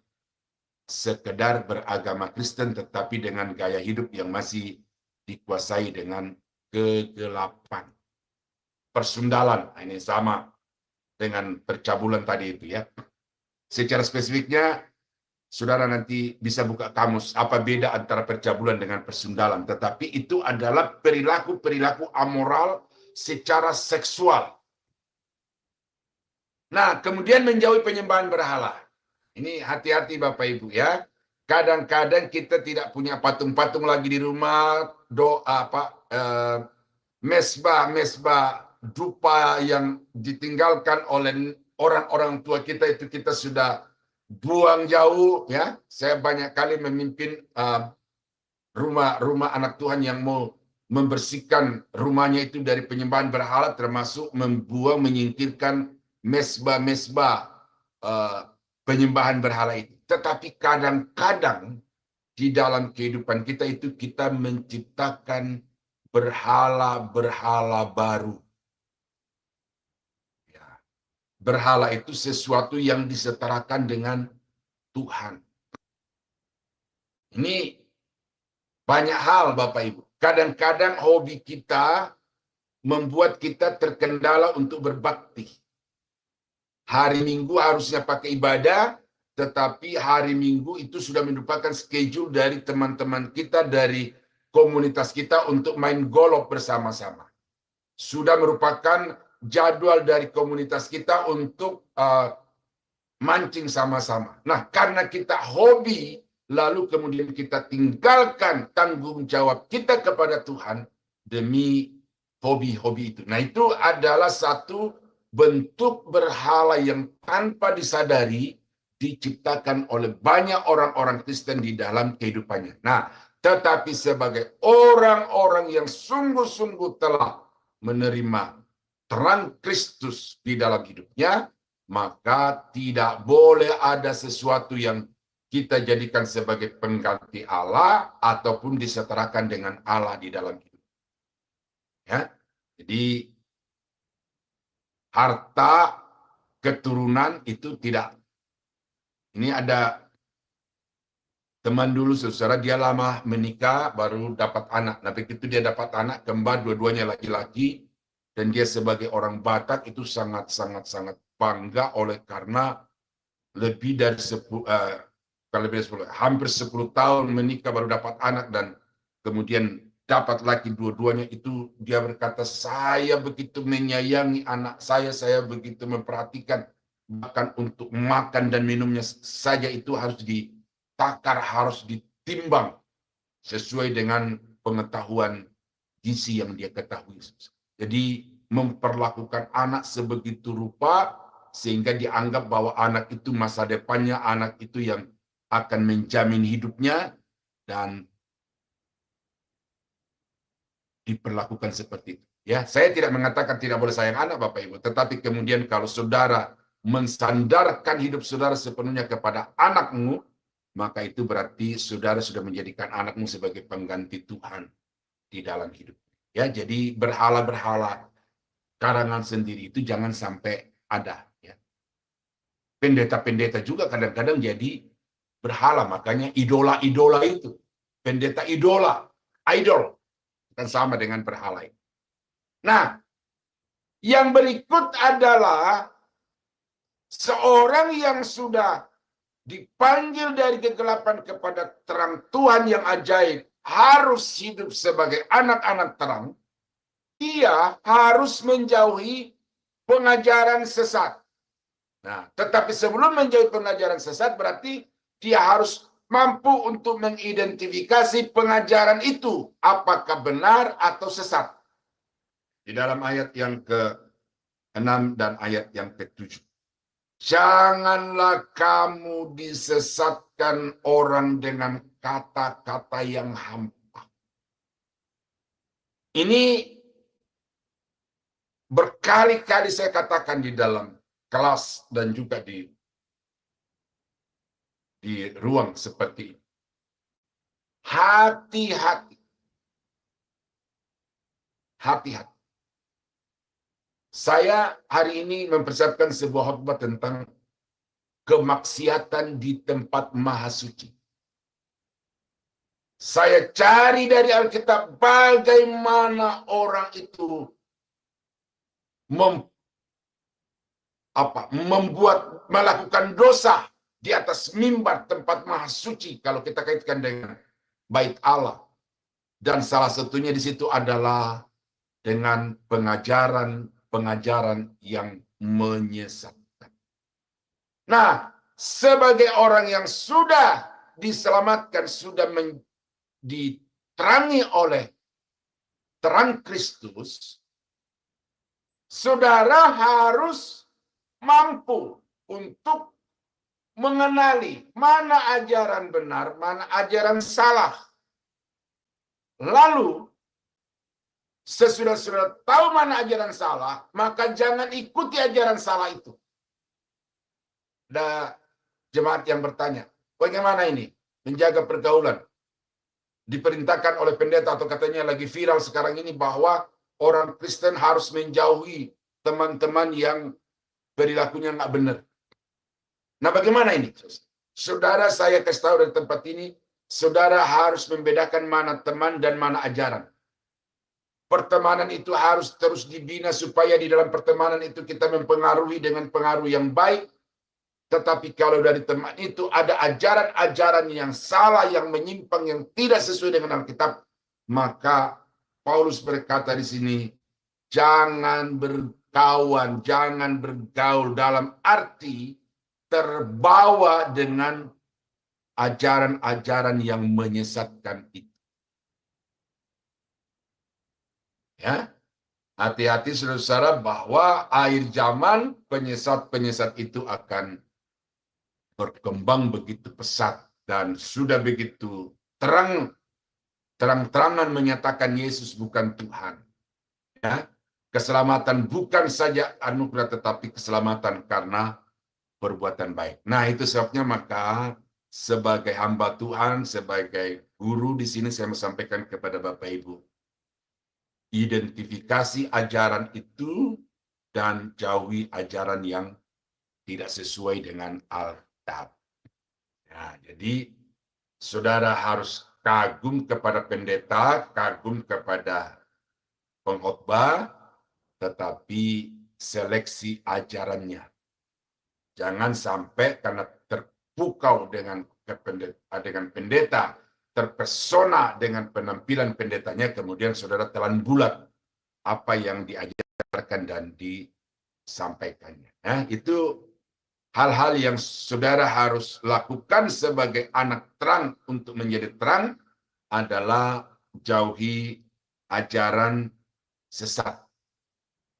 sekedar beragama Kristen tetapi dengan gaya hidup yang masih dikuasai dengan kegelapan. Persundalan, ini sama dengan percabulan tadi itu ya. Secara spesifiknya saudara nanti bisa buka kamus apa beda antara percabulan dengan persundalan. Tetapi itu adalah perilaku-perilaku amoral secara seksual. Nah, kemudian menjauhi penyembahan berhala. Ini hati-hati Bapak Ibu ya. Kadang-kadang kita tidak punya patung-patung lagi di rumah, mesbah dupa yang ditinggalkan oleh orang-orang tua kita itu kita sudah buang jauh ya. Saya banyak kali memimpin rumah anak Tuhan yang mau membersihkan rumahnya itu dari penyembahan berhala, termasuk membuang, menyingkirkan mesbah penyembahan berhala itu. Tetapi kadang-kadang di dalam kehidupan kita itu kita menciptakan berhala-berhala baru. Berhala itu sesuatu yang disetarakan dengan Tuhan. Ini banyak hal Bapak Ibu. Kadang-kadang hobi kita membuat kita terkendala untuk berbakti. Hari Minggu harusnya pakai ibadah, tetapi hari Minggu itu sudah merupakan schedule dari teman-teman kita, dari komunitas kita untuk main golf bersama-sama. Sudah merupakan jadwal dari komunitas kita untuk mancing sama-sama. Nah, karena kita hobi, lalu kemudian kita tinggalkan tanggung jawab kita kepada Tuhan demi hobi-hobi itu. Nah, itu adalah satu bentuk berhala yang tanpa disadari diciptakan oleh banyak orang-orang Kristen di dalam kehidupannya. Nah, tetapi sebagai orang-orang yang sungguh-sungguh telah menerima terang Kristus di dalam hidupnya, maka tidak boleh ada sesuatu yang kita jadikan sebagai pengganti Allah ataupun disetarakan dengan Allah di dalam hidup. Ya, jadi harta keturunan itu tidak. Ini ada teman dulu, saudara, dia lama menikah, baru dapat anak. Nah, begitu dia dapat anak kembar, dua-duanya laki-laki, dan dia sebagai orang Batak itu sangat bangga oleh karena lebih dari 10, hampir 10 tahun menikah baru dapat anak, dan kemudian dapat laki dua-duanya. Itu dia berkata, saya begitu menyayangi anak saya begitu memperhatikan, bahkan untuk makan dan minumnya saja itu harus ditakar, harus ditimbang sesuai dengan pengetahuan gizi yang dia ketahui. Jadi memperlakukan anak sebegitu rupa sehingga dianggap bahwa anak itu masa depannya, anak itu yang akan menjamin hidupnya, dan diperlakukan seperti itu. Ya, saya tidak mengatakan tidak boleh sayang anak, Bapak Ibu, tetapi kemudian kalau saudara mensandarkan hidup saudara sepenuhnya kepada anakmu, maka itu berarti saudara sudah menjadikan anakmu sebagai pengganti Tuhan di dalam hidup. Ya, jadi berhala-berhala karangan sendiri itu jangan sampai ada. Ya. Pendeta-pendeta juga kadang-kadang jadi berhala, makanya idola-idola itu, pendeta idola, idol, kan sama dengan berhala. Nah, yang berikut adalah seorang yang sudah dipanggil dari kegelapan kepada terang Tuhan yang ajaib, harus hidup sebagai anak-anak terang. Dia harus menjauhi pengajaran sesat. Nah, tetapi sebelum menjauhi pengajaran sesat, berarti dia harus mampu untuk mengidentifikasi pengajaran itu, apakah benar atau sesat. Di dalam ayat yang ke-6 dan ayat yang ke-7. Janganlah kamu disesatkan orang dengan kata-kata yang hampa. Ini berkali-kali saya katakan di dalam kelas dan juga di ruang seperti ini. Hati-hati. Hati-hati. Saya hari ini mempersiapkan sebuah khotbah tentang kemaksiatan di tempat maha suci. Saya cari dari Alkitab bagaimana orang itu melakukan dosa di atas mimbar tempat maha suci kalau kita kaitkan dengan bait Allah. Dan salah satunya di situ adalah dengan pengajaran yang menyesatkan. Nah, sebagai orang yang sudah diselamatkan, sudah diterangi oleh terang Kristus, saudara harus mampu untuk mengenali mana ajaran benar, mana ajaran salah. Lalu, sesudah saudara tahu mana ajaran salah, maka jangan ikuti ajaran salah itu. Ada jemaat yang bertanya, bagaimana ini menjaga pergaulan? Diperintahkan oleh pendeta atau katanya lagi viral sekarang ini bahwa orang Kristen harus menjauhi teman-teman yang perilakunya nggak benar. Nah, bagaimana ini? Saudara, saya kasih tahu dari tempat ini, saudara harus membedakan mana teman dan mana ajaran. Pertemanan itu harus terus dibina supaya di dalam pertemanan itu kita mempengaruhi dengan pengaruh yang baik. Tetapi kalau dari teman itu ada ajaran-ajaran yang salah, yang menyimpang, yang tidak sesuai dengan Alkitab, maka Paulus berkata di sini, jangan berkawan, jangan bergaul, dalam arti terbawa dengan ajaran-ajaran yang menyesatkan itu. Ya, hati-hati saudara bahwa akhir zaman penyesat-penyesat itu akan berkembang begitu pesat dan sudah begitu terang-terangan menyatakan Yesus bukan Tuhan. Ya, keselamatan bukan saja anugerah, tetapi keselamatan karena perbuatan baik. Nah, itu sebabnya maka sebagai hamba Tuhan, sebagai guru di sini saya mau sampaikan kepada Bapak Ibu, identifikasi ajaran itu dan jauhi ajaran yang tidak sesuai dengan Alkitab. Nah, jadi saudara harus kagum kepada pendeta, kagum kepada pengkhotbah, tetapi seleksi ajarannya. Jangan sampai karena terpukau dengan pendeta, terpesona dengan penampilan pendetanya, kemudian saudara telan bulat apa yang diajarkan dan disampaikannya. Nah, itu hal-hal yang saudara harus lakukan sebagai anak terang untuk menjadi terang adalah jauhi ajaran sesat.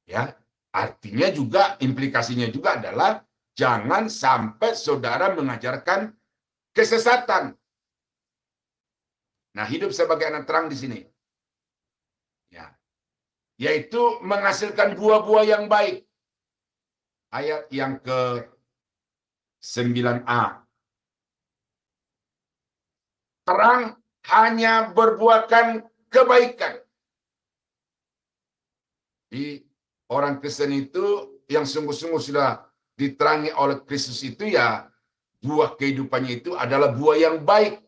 Ya, artinya juga implikasinya juga adalah jangan sampai saudara mengajarkan kesesatan. Nah, hidup sebagai anak terang di sini, ya, yaitu menghasilkan buah-buah yang baik. Ayat yang ke-9a. Terang hanya berbuahkan kebaikan. Di orang Kristen itu yang sungguh-sungguh sudah diterangi oleh Kristus itu, ya buah kehidupannya itu adalah buah yang baik.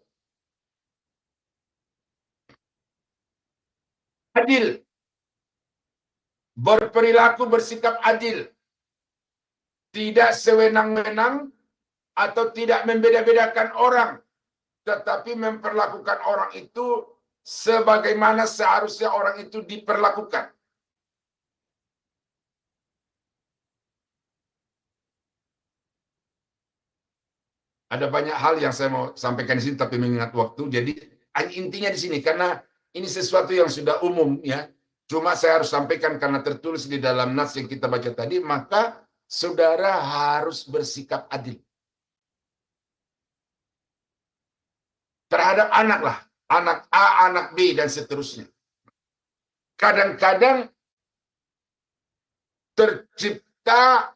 Adil. Berperilaku bersikap adil. Tidak sewenang-wenang atau tidak membeda-bedakan orang, tetapi memperlakukan orang itu sebagaimana seharusnya orang itu diperlakukan. Ada banyak hal yang saya mau sampaikan di sini, tapi mengingat waktu, jadi intinya di sini, karena ini sesuatu yang sudah umum, ya. Cuma saya harus sampaikan karena tertulis di dalam nas yang kita baca tadi, maka saudara harus bersikap adil terhadap anak lah, anak A, anak B, dan seterusnya. Kadang-kadang tercipta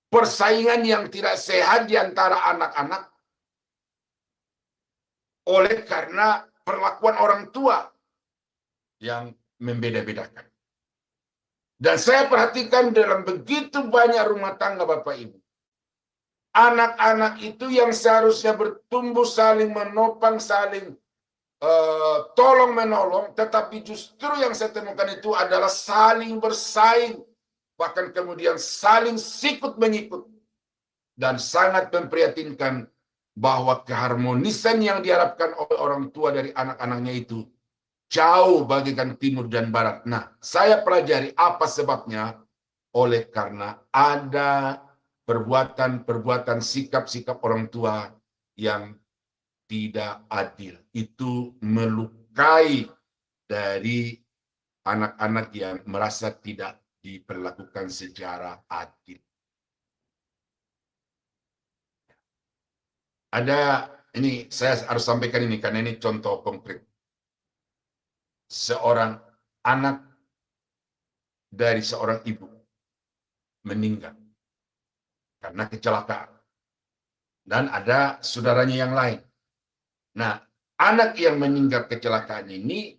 persaingan yang tidak sehat di antara anak-anak oleh karena perlakuan orang tua yang membeda-bedakan. Dan saya perhatikan dalam begitu banyak rumah tangga Bapak Ibu, anak-anak itu yang seharusnya bertumbuh saling menopang, saling tolong menolong, tetapi justru yang saya temukan itu adalah saling bersaing, bahkan kemudian saling sikut menyikut, dan sangat memprihatinkan bahwa keharmonisan yang diharapkan oleh orang tua dari anak-anaknya itu jauh bagaikan timur dan barat. Nah, saya pelajari apa sebabnya, oleh karena ada perbuatan-perbuatan, sikap-sikap orang tua yang tidak adil. Itu melukai dari anak-anak yang merasa tidak diperlakukan secara adil. Ada, ini saya harus sampaikan ini karena ini contoh konkret. Seorang anak dari seorang ibu meninggal karena kecelakaan. Dan ada saudaranya yang lain. Nah, anak yang meninggal kecelakaan ini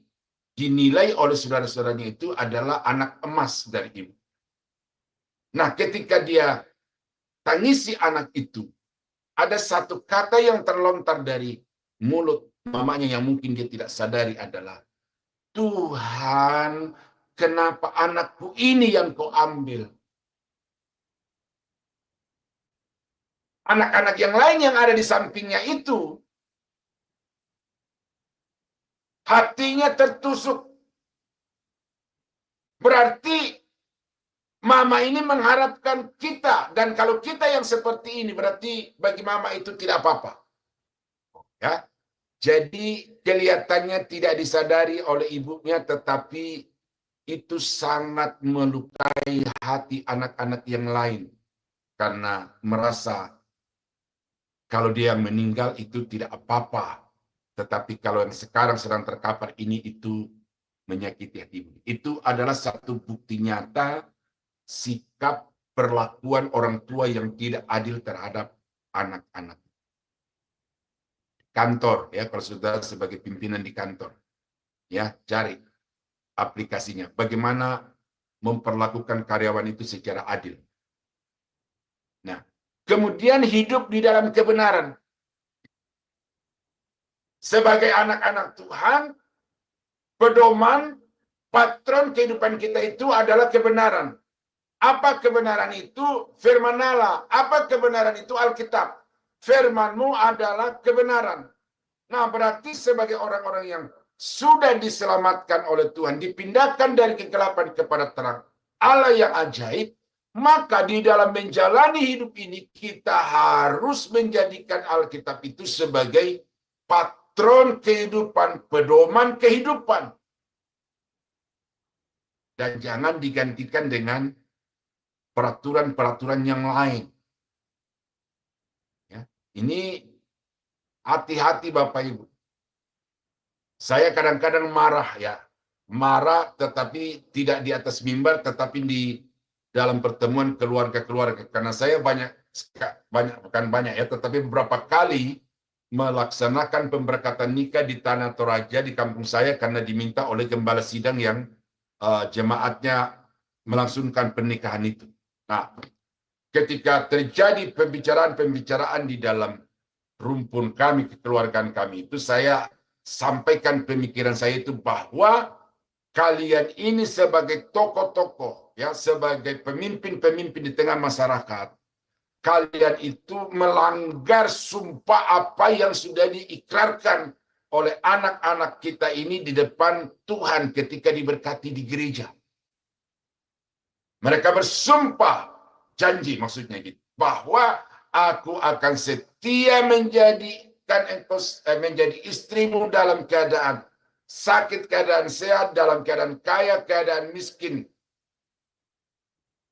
dinilai oleh saudara-saudaranya itu adalah anak emas dari ibu. Nah, ketika dia tangisi anak itu, ada satu kata yang terlontar dari mulut mamanya yang mungkin dia tidak sadari adalah, Tuhan, kenapa anakku ini yang kau ambil? Anak-anak yang lain yang ada di sampingnya itu, hatinya tertusuk. Berarti mama ini mengharapkan kita, dan kalau kita yang seperti ini, berarti bagi mama itu tidak apa-apa. Ya, jadi kelihatannya tidak disadari oleh ibunya, tetapi itu sangat melukai hati anak-anak yang lain karena merasa kalau dia yang meninggal itu tidak apa-apa, tetapi kalau yang sekarang sedang terkapar ini itu menyakiti hati ibu. Itu adalah satu bukti nyata sikap perlakuan orang tua yang tidak adil terhadap anak-anak. Kantor, ya, kalau saudara sebagai pimpinan di kantor, ya, cari aplikasinya. Bagaimana memperlakukan karyawan itu secara adil. Nah, kemudian hidup di dalam kebenaran. Sebagai anak-anak Tuhan, pedoman, patron kehidupan kita itu adalah kebenaran. Apa kebenaran itu? Firman Allah. Apa kebenaran itu? Alkitab. Firman-Mu adalah kebenaran. Nah, berarti sebagai orang-orang yang sudah diselamatkan oleh Tuhan, dipindahkan dari kegelapan kepada terang, Allah yang ajaib, maka di dalam menjalani hidup ini kita harus menjadikan Alkitab itu sebagai patron kehidupan, pedoman kehidupan. Dan jangan digantikan dengan peraturan-peraturan yang lain. Ya, ini hati-hati Bapak Ibu. Saya kadang-kadang marah ya. Marah tetapi tidak di atas mimbar, tetapi di dalam pertemuan keluarga-keluarga. Karena saya bukan banyak ya, tetapi beberapa kali melaksanakan pemberkatan nikah di Tanah Toraja di kampung saya karena diminta oleh gembala sidang yang jemaatnya melangsungkan pernikahan itu. Nah, ketika terjadi pembicaraan-pembicaraan di dalam rumpun kami, kekeluargaan kami itu, saya sampaikan pemikiran saya itu bahwa kalian ini sebagai tokoh-tokoh, ya, sebagai pemimpin-pemimpin di tengah masyarakat, kalian itu melanggar sumpah apa yang sudah diikrarkan oleh anak-anak kita ini di depan Tuhan ketika diberkati di gereja. Mereka bersumpah, janji maksudnya gitu, bahwa aku akan setia menjadi istrimu dalam keadaan sakit, keadaan sehat, dalam keadaan kaya, keadaan miskin.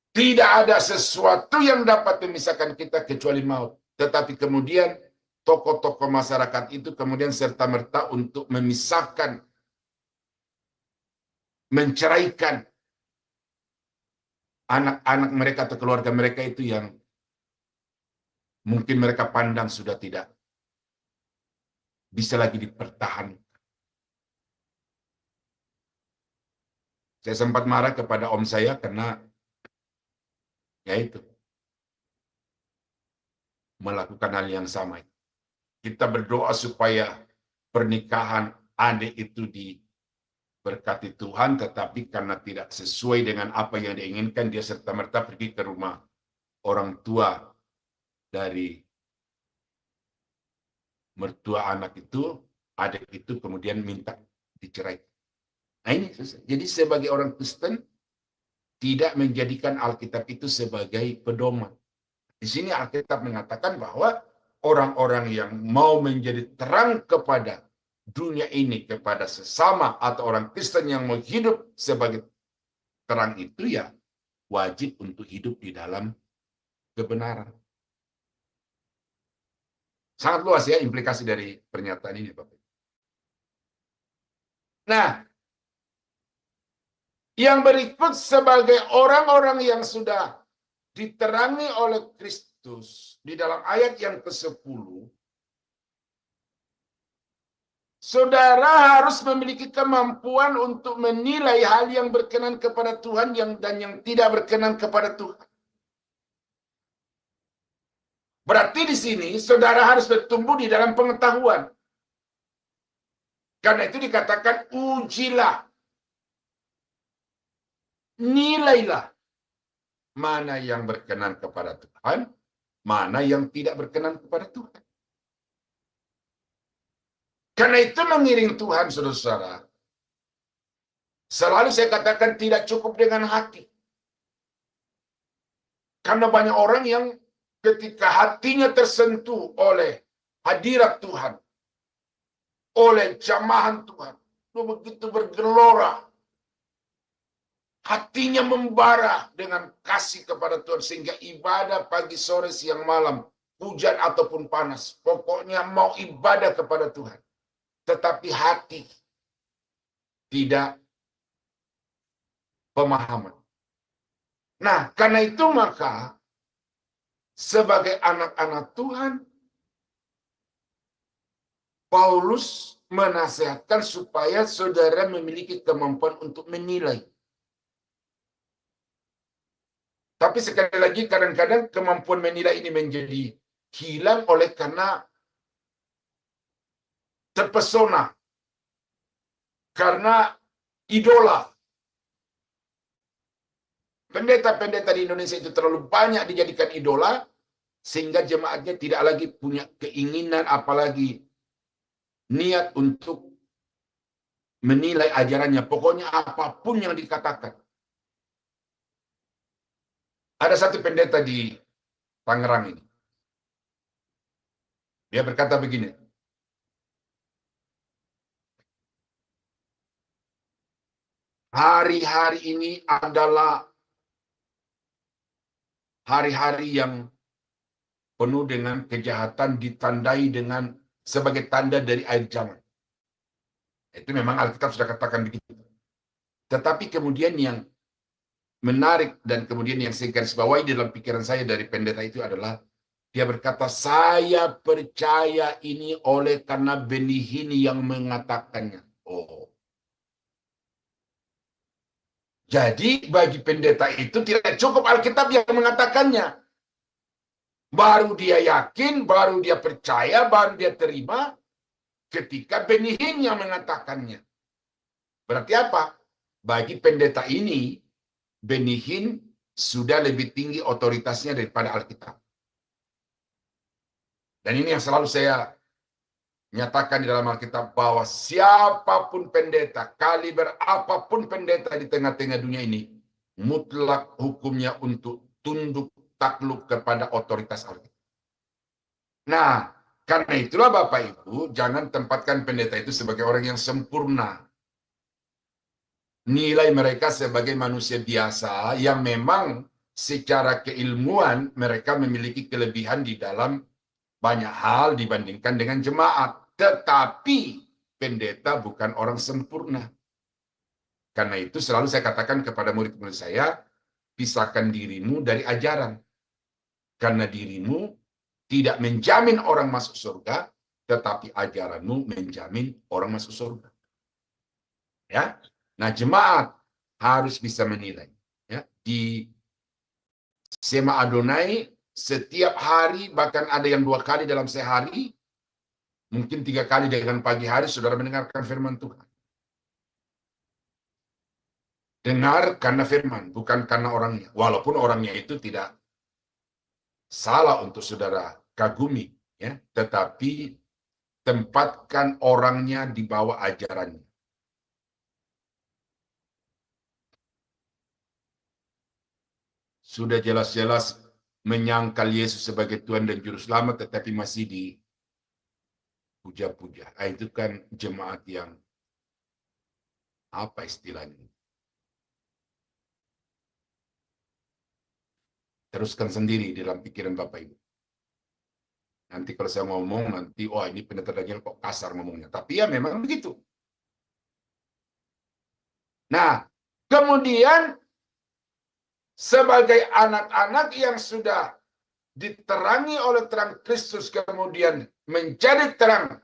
Tidak ada sesuatu yang dapat memisahkan kita kecuali maut. Tetapi kemudian tokoh-tokoh masyarakat itu kemudian serta-merta untuk memisahkan, menceraikan anak-anak mereka atau keluarga mereka itu yang mungkin mereka pandang sudah tidak bisa lagi dipertahankan. Saya sempat marah kepada om saya karena yaitu melakukan hal yang sama. Kita berdoa supaya pernikahan adik itu diberkati Tuhan, tetapi karena tidak sesuai dengan apa yang diinginkan, dia serta-merta pergi ke rumah orang tua dari mertua anak itu, adik itu kemudian minta dicerai. Nah ini, jadi sebagai orang Kristen tidak menjadikan Alkitab itu sebagai pedoman. Di sini Alkitab mengatakan bahwa orang-orang yang mau menjadi terang kepada dunia ini, kepada sesama atau orang Kristen yang mau hidup sebagai terang itu ya wajib untuk hidup di dalam kebenaran. Sangat luas ya implikasi dari pernyataan ini, Bapak. Nah, yang berikut sebagai orang-orang yang sudah diterangi oleh Kristus di dalam ayat yang ke-10, saudara harus memiliki kemampuan untuk menilai hal yang berkenan kepada Tuhan dan yang tidak berkenan kepada Tuhan. Berarti di sini saudara harus bertumbuh di dalam pengetahuan. Karena itu dikatakan ujilah. Nilailah mana yang berkenan kepada Tuhan, mana yang tidak berkenan kepada Tuhan. Karena itu mengiring Tuhan, saudara-saudara, selalu saya katakan tidak cukup dengan hati. Karena banyak orang yang ketika hatinya tersentuh oleh hadirat Tuhan, oleh jamahan Tuhan, itu begitu bergelora. Hatinya membara dengan kasih kepada Tuhan, sehingga ibadah pagi, sore, siang, malam, hujan ataupun panas, pokoknya mau ibadah kepada Tuhan. Tetapi hati tidak pemahaman. Nah, karena itu maka sebagai anak-anak Tuhan, Paulus menasihatkan supaya saudara memiliki kemampuan untuk menilai. Tapi sekali lagi kadang-kadang kemampuan menilai ini menjadi hilang oleh karena terpesona, karena idola. Pendeta-pendeta di Indonesia itu terlalu banyak dijadikan idola, sehingga jemaatnya tidak lagi punya keinginan, apalagi niat untuk menilai ajarannya. Pokoknya apapun yang dikatakan. Ada satu pendeta di Tangerang ini. Dia berkata begini, hari-hari ini adalah hari-hari yang penuh dengan kejahatan, ditandai dengan sebagai tanda dari akhir zaman. Itu memang Alkitab sudah katakan begitu. Tetapi kemudian yang menarik dan kemudian yang saya garis bawahi dalam pikiran saya dari pendeta itu adalah dia berkata, saya percaya ini oleh karena benih ini yang mengatakannya. Oh. Jadi bagi pendeta itu tidak cukup Alkitab yang mengatakannya. Baru dia yakin, baru dia percaya, baru dia terima ketika benihin yang mengatakannya. Berarti apa? Bagi pendeta ini, benihin sudah lebih tinggi otoritasnya daripada Alkitab. Dan ini yang selalu saya nyatakan di dalam Alkitab, bahwa siapapun pendeta, kaliber apapun pendeta di tengah-tengah dunia ini, mutlak hukumnya untuk tunduk takluk kepada otoritas Alkitab. Nah, karena itulah Bapak Ibu, jangan tempatkan pendeta itu sebagai orang yang sempurna. Nilai mereka sebagai manusia biasa yang memang secara keilmuan mereka memiliki kelebihan di dalam banyak hal dibandingkan dengan jemaat. Tetapi pendeta bukan orang sempurna. Karena itu selalu saya katakan kepada murid-murid saya, pisahkan dirimu dari ajaran. Karena dirimu tidak menjamin orang masuk surga, tetapi ajaranmu menjamin orang masuk surga. Ya. Nah, jemaat harus bisa menilai. Ya. Di Sema Adonai, setiap hari, bahkan ada yang 2 kali dalam sehari, mungkin 3 kali dengan pagi hari, saudara mendengarkan firman Tuhan. Dengar karena firman, bukan karena orangnya. Walaupun orangnya itu tidak salah untuk saudara kagumi, ya, tetapi tempatkan orangnya di bawah ajarannya. Sudah jelas-jelas menyangkal Yesus sebagai Tuhan dan Juru Selamat, tetapi masih dipuja-puja. Itu kan jemaat yang, apa istilahnya? Teruskan sendiri dalam pikiran Bapak Ibu. Nanti kalau saya ngomong, nanti, oh ini pendeta Daniel kok kasar ngomongnya. Tapi ya memang begitu. Nah, kemudian sebagai anak-anak yang sudah diterangi oleh terang Kristus, kemudian menjadi terang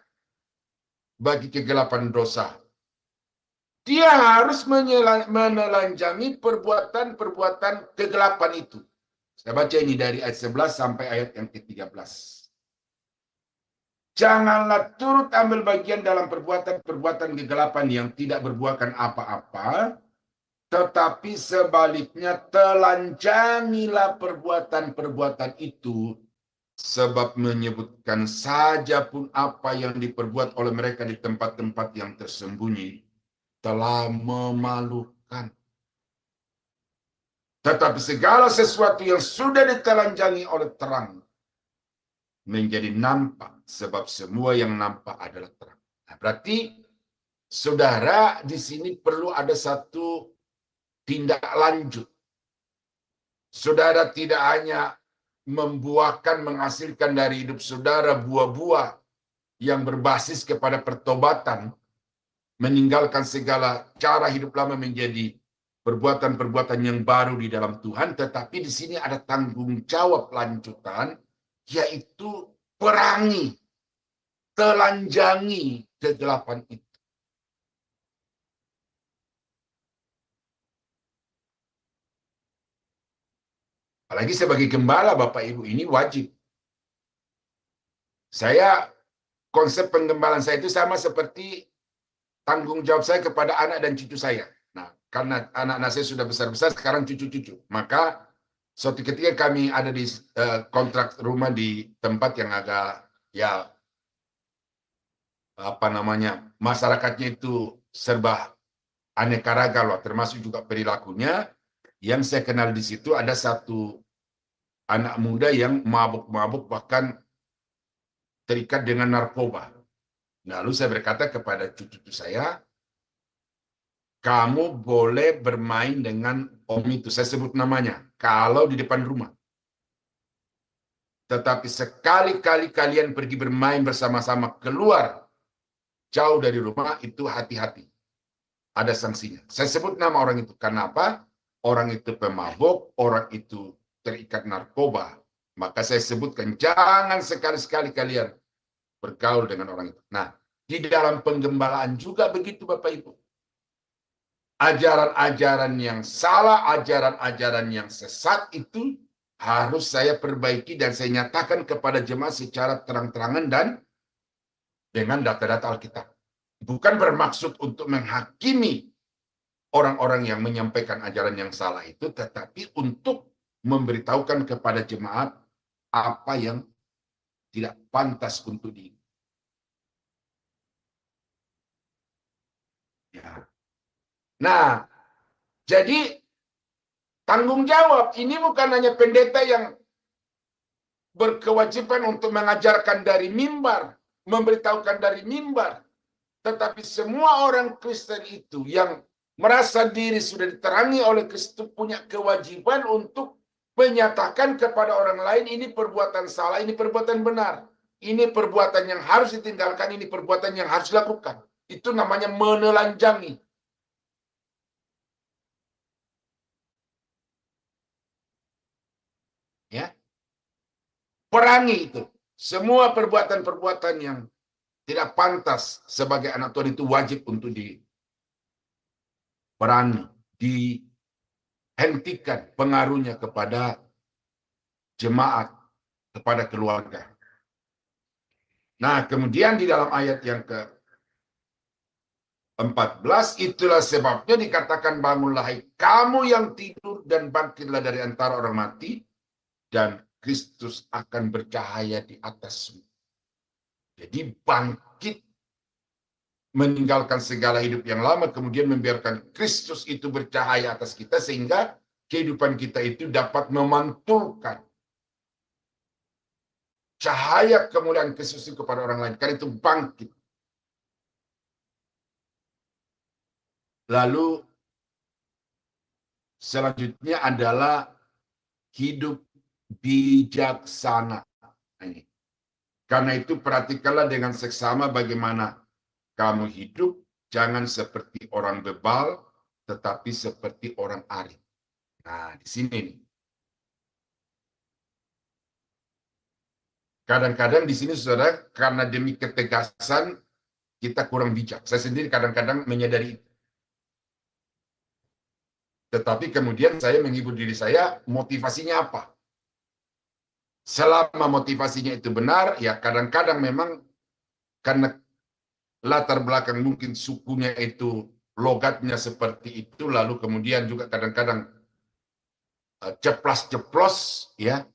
bagi kegelapan dosa, dia harus menelanjangi perbuatan-perbuatan kegelapan itu. Saya baca ini dari ayat 11 sampai ayat yang ke-13. Janganlah turut ambil bagian dalam perbuatan-perbuatan kegelapan yang tidak berbuahkan apa-apa, tetapi sebaliknya telanjangilah perbuatan-perbuatan itu, sebab menyebutkan saja pun apa yang diperbuat oleh mereka di tempat-tempat yang tersembunyi telah memalukan. Tetapi segala sesuatu yang sudah ditelanjangi oleh terang menjadi nampak, sebab semua yang nampak adalah terang. Nah, berarti saudara di sini perlu ada satu tindak lanjut. Saudara tidak hanya menghasilkan dari hidup saudara buah-buah yang berbasis kepada pertobatan, meninggalkan segala cara hidup lama menjadi perbuatan-perbuatan yang baru di dalam Tuhan, tetapi di sini ada tanggung jawab lanjutan, yaitu perangi, telanjangi kegelapan itu. Apalagi sebagai gembala, Bapak Ibu, ini wajib. Konsep penggembalaan saya itu sama seperti tanggung jawab saya kepada anak dan cucu saya. Nah, karena anak-anak saya sudah besar-besar, sekarang cucu-cucu. Maka suatu ketika kami ada di kontrak rumah di tempat yang agak, ya, apa namanya, masyarakatnya itu serba aneka ragam, termasuk juga perilakunya. Yang saya kenal di situ ada satu anak muda yang mabuk-mabuk, bahkan terikat dengan narkoba. Lalu saya berkata kepada cucu-cucu saya, kamu boleh bermain dengan om itu, saya sebut namanya, kalau di depan rumah. Tetapi sekali-kali kalian pergi bermain bersama-sama keluar jauh dari rumah, itu hati-hati. Ada sanksinya. Saya sebut nama orang itu. Kenapa? Orang itu pemabuk, orang itu terikat narkoba. Maka saya sebutkan, jangan sekali-sekali kalian bergaul dengan orang itu. Nah, di dalam penggembalaan juga begitu, Bapak Ibu. Ajaran-ajaran yang salah, ajaran-ajaran yang sesat itu harus saya perbaiki dan saya nyatakan kepada jemaat secara terang-terangan dan dengan data-data Alkitab. Bukan bermaksud untuk menghakimi orang-orang yang menyampaikan ajaran yang salah itu, tetapi untuk memberitahukan kepada jemaat apa yang tidak pantas untuk ya. Nah, jadi tanggung jawab ini bukan hanya pendeta yang berkewajiban untuk mengajarkan dari mimbar, memberitahukan dari mimbar, tetapi semua orang Kristen itu yang merasa diri sudah diterangi oleh Kristus punya kewajiban untuk menyatakan kepada orang lain, ini perbuatan salah, ini perbuatan benar, ini perbuatan yang harus ditinggalkan, ini perbuatan yang harus dilakukan. Itu namanya menelanjangi. Ya, perangi itu. Semua perbuatan-perbuatan yang tidak pantas sebagai anak Tuhan itu wajib untuk diperangi, dihentikan pengaruhnya kepada jemaat, kepada keluarga. Nah, kemudian di dalam ayat yang ke-14, itulah sebabnya dikatakan, bangunlah hai kamu yang tidur dan bangkitlah dari antara orang mati, dan Kristus akan bercahaya di atasmu. Jadi bangkit, meninggalkan segala hidup yang lama, kemudian membiarkan Kristus itu bercahaya atas kita, sehingga kehidupan kita itu dapat memantulkan cahaya kemuliaan Kristus itu kepada orang lain. Karena itu bangkit. Lalu selanjutnya adalah hidup bijaksana. Ini. Karena itu perhatikanlah dengan seksama bagaimana kamu hidup, jangan seperti orang bebal, tetapi seperti orang arif. Nah, di sini nih. Kadang-kadang di sini, saudara, karena demi ketegasan, kita kurang bijak. Saya sendiri kadang-kadang menyadari itu. Tetapi kemudian saya menghibur diri saya, motivasinya apa? Selama motivasinya itu benar, ya kadang-kadang memang karena latar belakang mungkin sukunya itu, logatnya seperti itu, lalu kemudian juga kadang-kadang ceplas-ceplos, ya.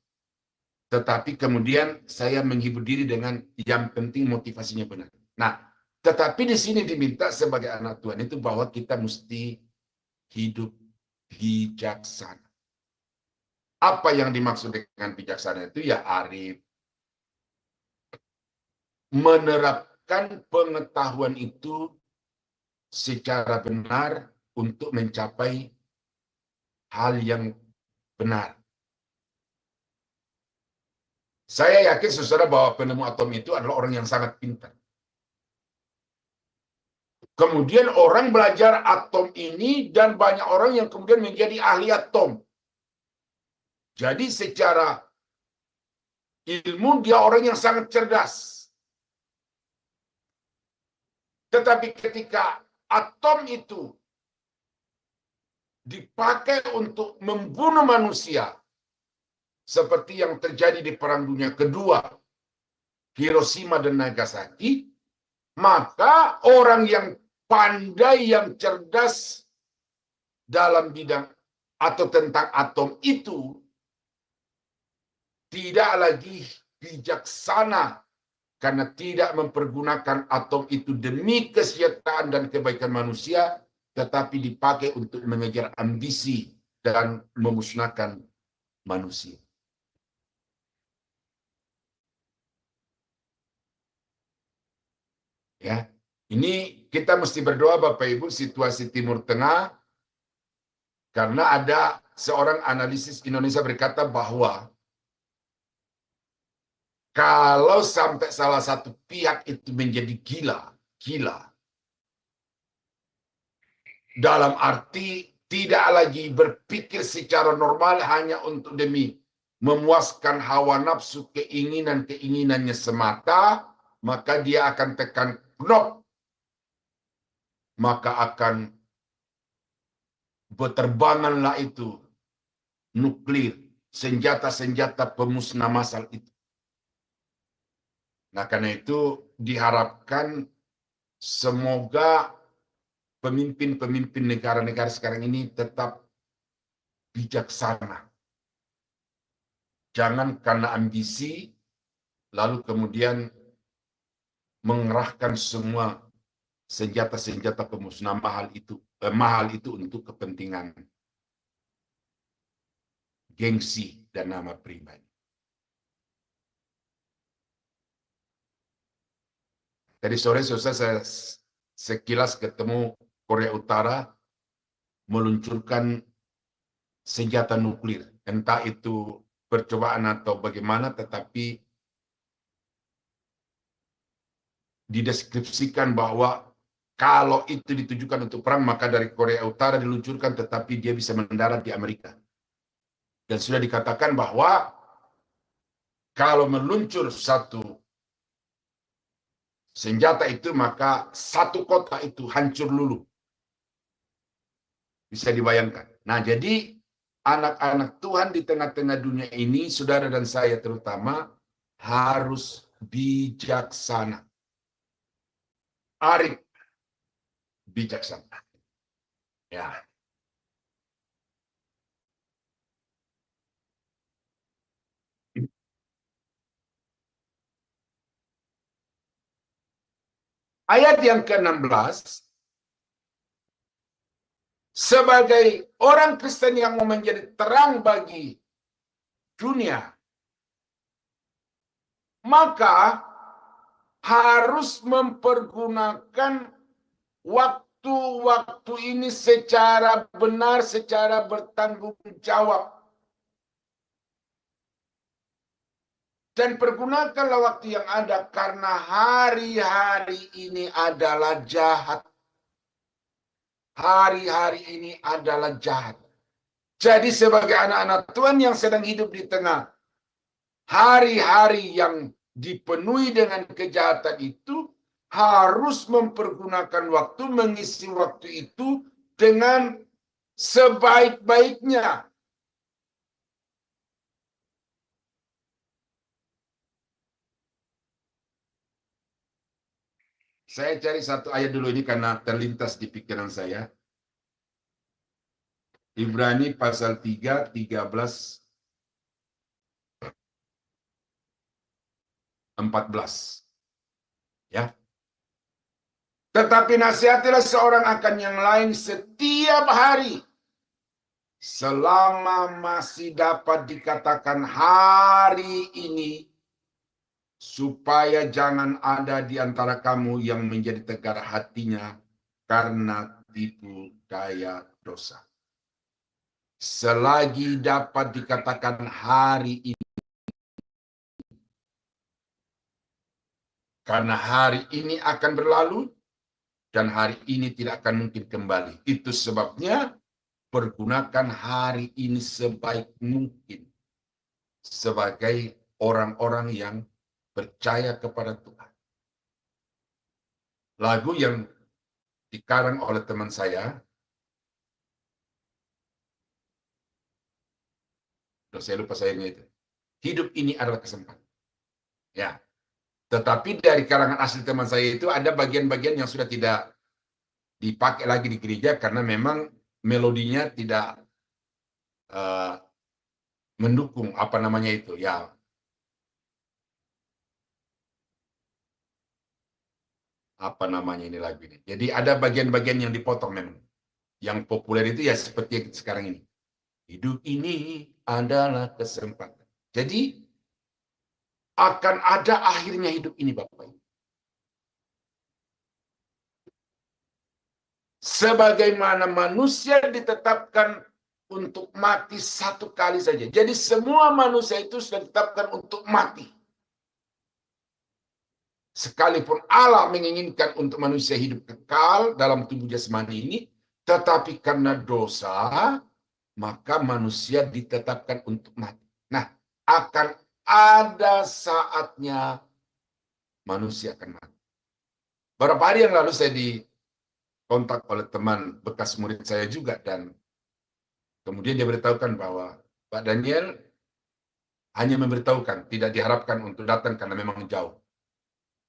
Tetapi kemudian saya menghibur diri dengan yang penting motivasinya benar. Nah, tetapi di sini diminta sebagai anak Tuhan itu bahwa kita mesti hidup bijaksana. Apa yang dimaksud dengan bijaksana itu? Ya arif. Menerapkan pengetahuan itu secara benar untuk mencapai hal yang benar. Saya yakin saudara bahwa penemu atom itu adalah orang yang sangat pintar. Kemudian orang belajar atom ini dan banyak orang yang kemudian menjadi ahli atom. Jadi secara ilmu dia orang yang sangat cerdas. Tetapi ketika atom itu dipakai untuk membunuh manusia, seperti yang terjadi di Perang Dunia Kedua, Hiroshima dan Nagasaki, maka orang yang pandai, yang cerdas dalam bidang atau tentang atom itu tidak lagi bijaksana karena tidak mempergunakan atom itu demi kesejahteraan dan kebaikan manusia, tetapi dipakai untuk mengejar ambisi dan memusnahkan manusia. Ya, ini kita mesti berdoa Bapak Ibu, situasi Timur Tengah, karena ada seorang analisis Indonesia berkata bahwa kalau sampai salah satu pihak itu menjadi gila, dalam arti tidak lagi berpikir secara normal hanya untuk demi memuaskan hawa nafsu, keinginannya semata, maka dia akan tekan knop, maka akan berterbanganlah itu nuklir, senjata-senjata pemusnah massal itu. Nah, karena itu diharapkan semoga pemimpin-pemimpin negara-negara sekarang ini tetap bijaksana. Jangan karena ambisi, lalu kemudian mengerahkan semua senjata-senjata pemusnah mahal itu untuk kepentingan gengsi dan nama pribadi. Tadi sore saya sekilas ketemu Korea Utara meluncurkan senjata nuklir. Entah itu percobaan atau bagaimana, tetapi dideskripsikan bahwa kalau itu ditujukan untuk perang, maka dari Korea Utara diluncurkan, tetapi dia bisa mendarat di Amerika. Dan sudah dikatakan bahwa kalau meluncur satu senjata itu, maka satu kota itu hancur lulu. Bisa dibayangkan. Nah, jadi anak-anak Tuhan di tengah-tengah dunia ini, saudara dan saya terutama, harus bijaksana. Arif, bijaksana. Ya. Ayat yang ke-16, sebagai orang Kristen yang mau menjadi terang bagi dunia, maka harus mempergunakan waktu-waktu ini secara benar, secara bertanggung jawab. Dan pergunakanlah waktu yang ada, karena hari-hari ini adalah jahat. Hari-hari ini adalah jahat. Jadi sebagai anak-anak Tuhan yang sedang hidup di tengah hari-hari yang dipenuhi dengan kejahatan itu, harus mempergunakan waktu, mengisi waktu itu dengan sebaik-baiknya. Saya cari satu ayat dulu ini karena terlintas di pikiran saya. Ibrani pasal 3, 13, 14. Ya. Tetapi nasihatilah seorang akan yang lain setiap hari, selama masih dapat dikatakan hari ini, supaya jangan ada di antara kamu yang menjadi tegar hatinya karena tipu daya dosa. Selagi dapat dikatakan hari ini, karena hari ini akan berlalu dan hari ini tidak akan mungkin kembali. Itu sebabnya pergunakan hari ini sebaik mungkin sebagai orang-orang yang percaya kepada Tuhan. Lagu yang dikarang oleh teman saya, saya lupa sayangnya itu. Hidup ini adalah kesempatan. Ya, tetapi dari karangan asli teman saya itu ada bagian-bagian yang sudah tidak dipakai lagi di gereja karena memang melodinya tidak mendukung apa namanya itu. Ya, apa namanya ini lagu ini. Jadi ada bagian-bagian yang dipotong memang. Yang populer itu ya seperti yang sekarang ini. Hidup ini adalah kesempatan. Jadi akan ada akhirnya hidup ini Bapak Ibu. Sebagaimana manusia ditetapkan untuk mati satu kali saja. Jadi semua manusia itu sudah ditetapkan untuk mati. Sekalipun Allah menginginkan untuk manusia hidup kekal dalam tubuh jasmani ini, tetapi karena dosa, maka manusia ditetapkan untuk mati. Nah, akan ada saatnya manusia akan mati. Beberapa hari yang lalu saya dikontak oleh teman bekas murid saya juga, dan kemudian dia beritahukan bahwa Pak Daniel hanya memberitahukan, tidak diharapkan untuk datang karena memang jauh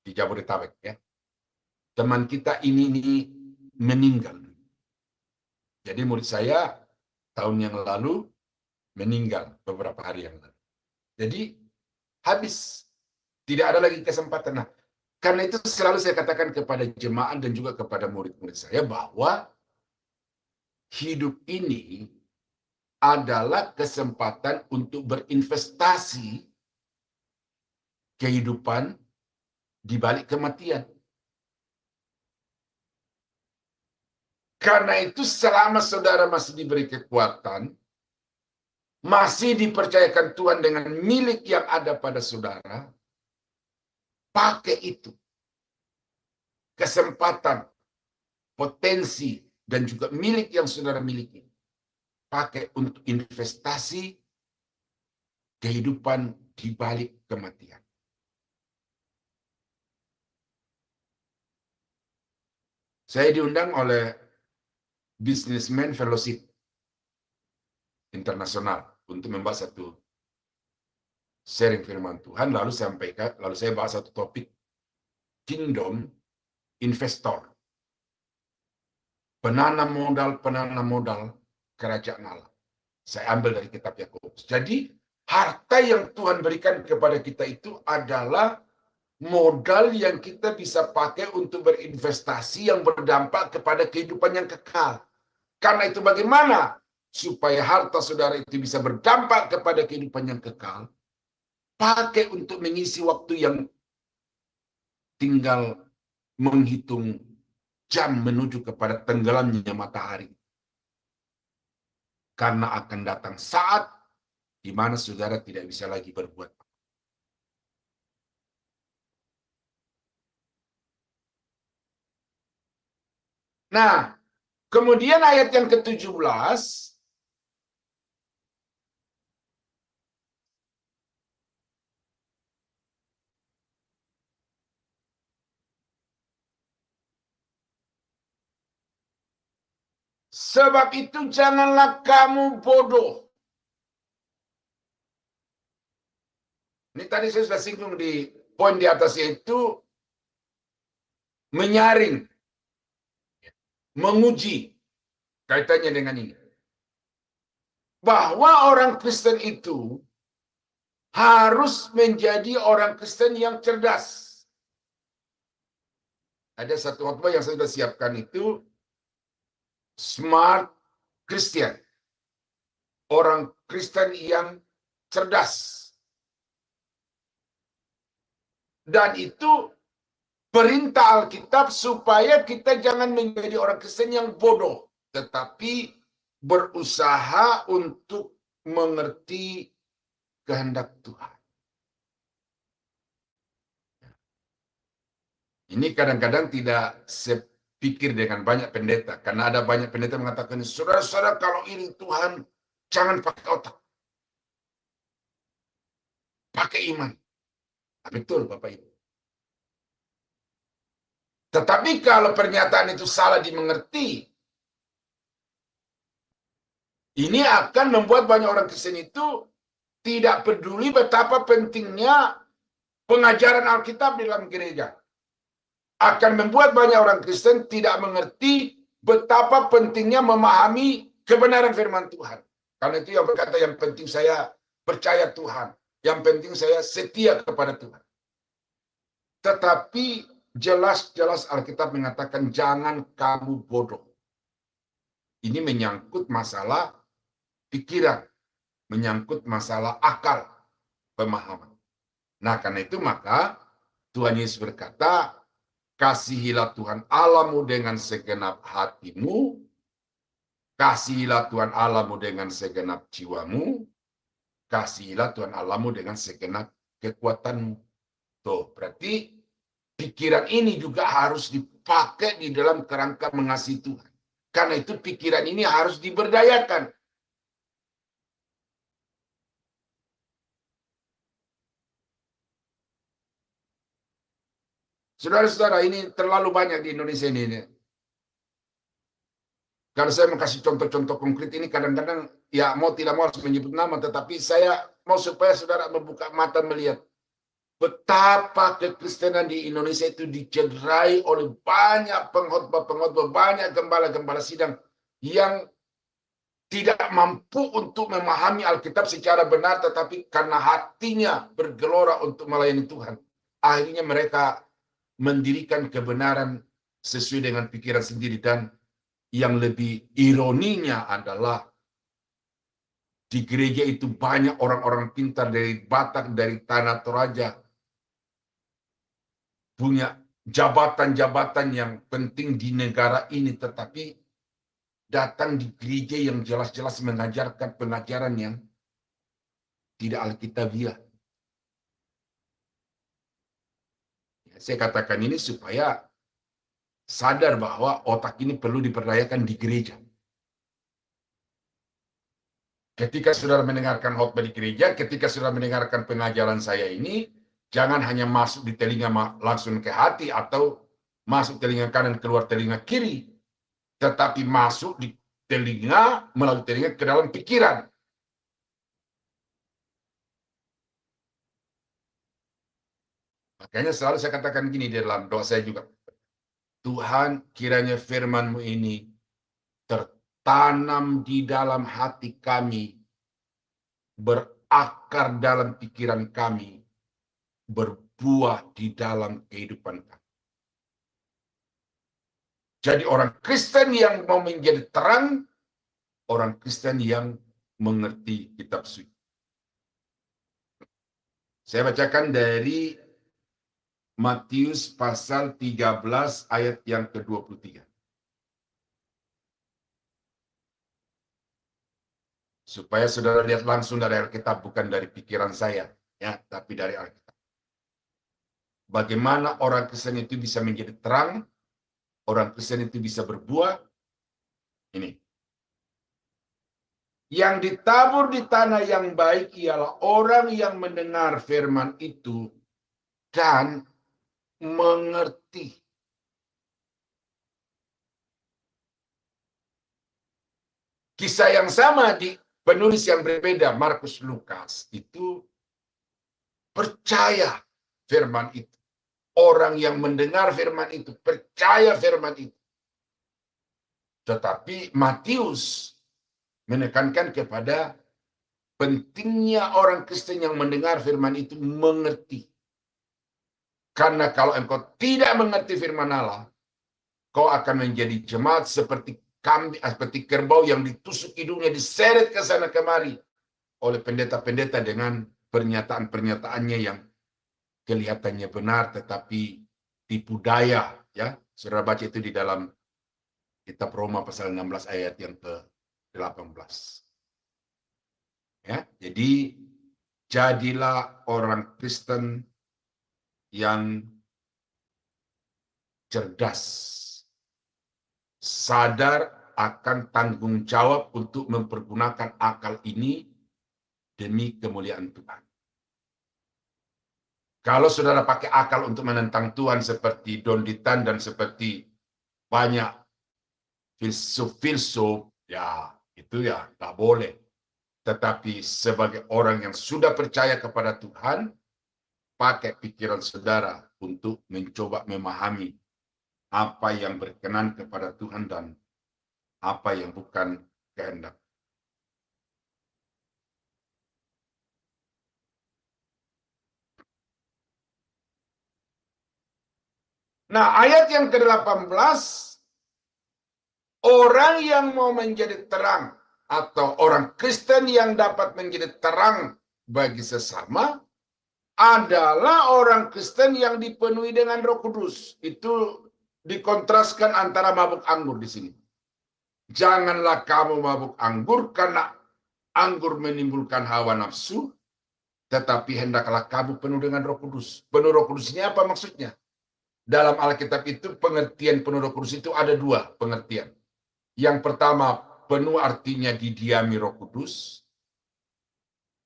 di Jabodetabek. Ya. Teman kita ini meninggal. Jadi murid saya tahun yang lalu meninggal beberapa hari yang lalu. Jadi habis, tidak ada lagi kesempatan. Nah, karena itu selalu saya katakan kepada jemaat dan juga kepada murid-murid saya bahwa hidup ini adalah kesempatan untuk berinvestasi kehidupan di balik kematian. Karena itu selama saudara masih diberi kekuatan, masih dipercayakan Tuhan dengan milik yang ada pada saudara, pakai itu. Kesempatan, potensi, dan juga milik yang saudara miliki. Pakai untuk investasi kehidupan di balik kematian. Saya diundang oleh Businessman Fellowship Internasional untuk membahas satu sharing firman Tuhan, lalu saya bahas satu topik Kingdom Investor, penanam modal kerajaan Allah. Saya ambil dari kitab Yakobus. Jadi harta yang Tuhan berikan kepada kita itu adalah modal yang kita bisa pakai untuk berinvestasi yang berdampak kepada kehidupan yang kekal. Karena itu bagaimana supaya harta saudara itu bisa berdampak kepada kehidupan yang kekal? Pakai untuk mengisi waktu yang tinggal menghitung jam menuju kepada tenggelamnya matahari. Karena akan datang saat di mana saudara tidak bisa lagi berbuat. Nah, kemudian ayat yang ke-17, sebab itu janganlah kamu bodoh. Ini tadi saya sudah singgung di poin di atas, yaitu menyaring, menguji, kaitannya dengan ini. Bahwa orang Kristen itu harus menjadi orang Kristen yang cerdas. Ada satu khotbah yang saya sudah siapkan itu, Smart Christian. Orang Kristen yang cerdas. Dan itu perintah Alkitab supaya kita jangan menjadi orang Kristen yang bodoh, tetapi berusaha untuk mengerti kehendak Tuhan. Ini kadang-kadang pikir dengan banyak pendeta. Karena ada banyak pendeta mengatakan, saudara-saudara kalau ini Tuhan, jangan pakai otak. Pakai iman. Nah, betul Bapak Ibu. Tetapi kalau pernyataan itu salah dimengerti, ini akan membuat banyak orang Kristen itu tidak peduli betapa pentingnya pengajaran Alkitab di dalam gereja. Akan membuat banyak orang Kristen tidak mengerti betapa pentingnya memahami kebenaran firman Tuhan. Karena itu yang berkata, yang penting saya percaya Tuhan. Yang penting saya setia kepada Tuhan. Tetapi jelas-jelas Alkitab mengatakan jangan kamu bodoh. Ini menyangkut masalah pikiran, menyangkut masalah akal, pemahaman. Nah, karena itu maka Tuhan Yesus berkata, kasihilah Tuhan Allahmu dengan segenap hatimu, kasihilah Tuhan Allahmu dengan segenap jiwamu, kasihilah Tuhan Allahmu dengan segenap kekuatanmu. Tuh, berarti pikiran ini juga harus dipakai di dalam kerangka mengasihi Tuhan. Karena itu pikiran ini harus diberdayakan. Saudara-saudara, ini terlalu banyak di Indonesia ini. Kalau saya mau kasih contoh-contoh konkret ini, kadang-kadang ya mau tidak mau harus menyebut nama, tetapi saya mau supaya saudara membuka mata melihat betapa kekristenan di Indonesia itu dicederai oleh banyak pengkhotbah-pengkhotbah, banyak gembala-gembala sidang yang tidak mampu untuk memahami Alkitab secara benar, tetapi karena hatinya bergelora untuk melayani Tuhan, akhirnya mereka mendirikan kebenaran sesuai dengan pikiran sendiri. Dan yang lebih ironinya adalah di gereja itu banyak orang-orang pintar dari Batak, dari Tanah Toraja, punya jabatan-jabatan yang penting di negara ini, tetapi datang di gereja yang jelas-jelas mengajarkan pengajaran yang tidak alkitabiah. Saya katakan ini supaya sadar bahwa otak ini perlu diperdayakan di gereja. Ketika saudara mendengarkan khotbah di gereja, ketika saudara mendengarkan pengajaran saya ini, jangan hanya masuk di telinga langsung ke hati atau masuk telinga kanan keluar telinga kiri, tetapi masuk di telinga melalui telinga ke dalam pikiran. Makanya selalu saya katakan gini di dalam doa saya juga, Tuhan, kiranya firman-Mu ini tertanam di dalam hati kami, berakar dalam pikiran kami, berbuah di dalam kehidupan kami. Jadi orang Kristen yang mau menjadi terang, orang Kristen yang mengerti kitab suci. Saya bacakan dari Matius pasal 13 ayat yang ke-23. Supaya saudara lihat langsung dari Alkitab, bukan dari pikiran saya, ya, tapi dari Alkitab. Bagaimana orang Kristen itu bisa menjadi terang, orang Kristen itu bisa berbuah. Ini. Yang ditabur di tanah yang baik ialah orang yang mendengar firman itu dan mengerti. Kisah yang sama di penulis yang berbeda, Markus Lukas, itu percaya firman itu. Orang yang mendengar firman itu, percaya firman itu. Tetapi Matius menekankan kepada pentingnya orang Kristen yang mendengar firman itu mengerti. Karena kalau engkau tidak mengerti firman Allah, kau akan menjadi jemaat seperti kambing, seperti kerbau yang ditusuk hidungnya, diseret ke sana kemari oleh pendeta-pendeta dengan pernyataan-pernyataannya yang kelihatannya benar tetapi tipu daya, ya. Saudara baca itu di dalam kitab Roma pasal 16 ayat yang ke-18. Ya, jadi jadilah orang Kristen yang cerdas, sadar akan tanggung jawab untuk mempergunakan akal ini demi kemuliaan Tuhan. Kalau saudara pakai akal untuk menentang Tuhan seperti Don Ditan dan seperti banyak filsuf-filsuf, ya itu ya nggak boleh. Tetapi sebagai orang yang sudah percaya kepada Tuhan, pakai pikiran saudara untuk mencoba memahami apa yang berkenan kepada Tuhan dan apa yang bukan kehendak. Nah, ayat yang ke-18, orang yang mau menjadi terang atau orang Kristen yang dapat menjadi terang bagi sesama adalah orang Kristen yang dipenuhi dengan Roh Kudus. Itu dikontraskan antara mabuk anggur di sini. Janganlah kamu mabuk anggur karena anggur menimbulkan hawa nafsu, tetapi hendaklah kamu penuh dengan Roh Kudus. Penuh Roh Kudus ini apa maksudnya? Dalam Alkitab itu pengertian penuh Roh Kudus itu ada dua pengertian. Yang pertama, penuh artinya didiami Roh Kudus.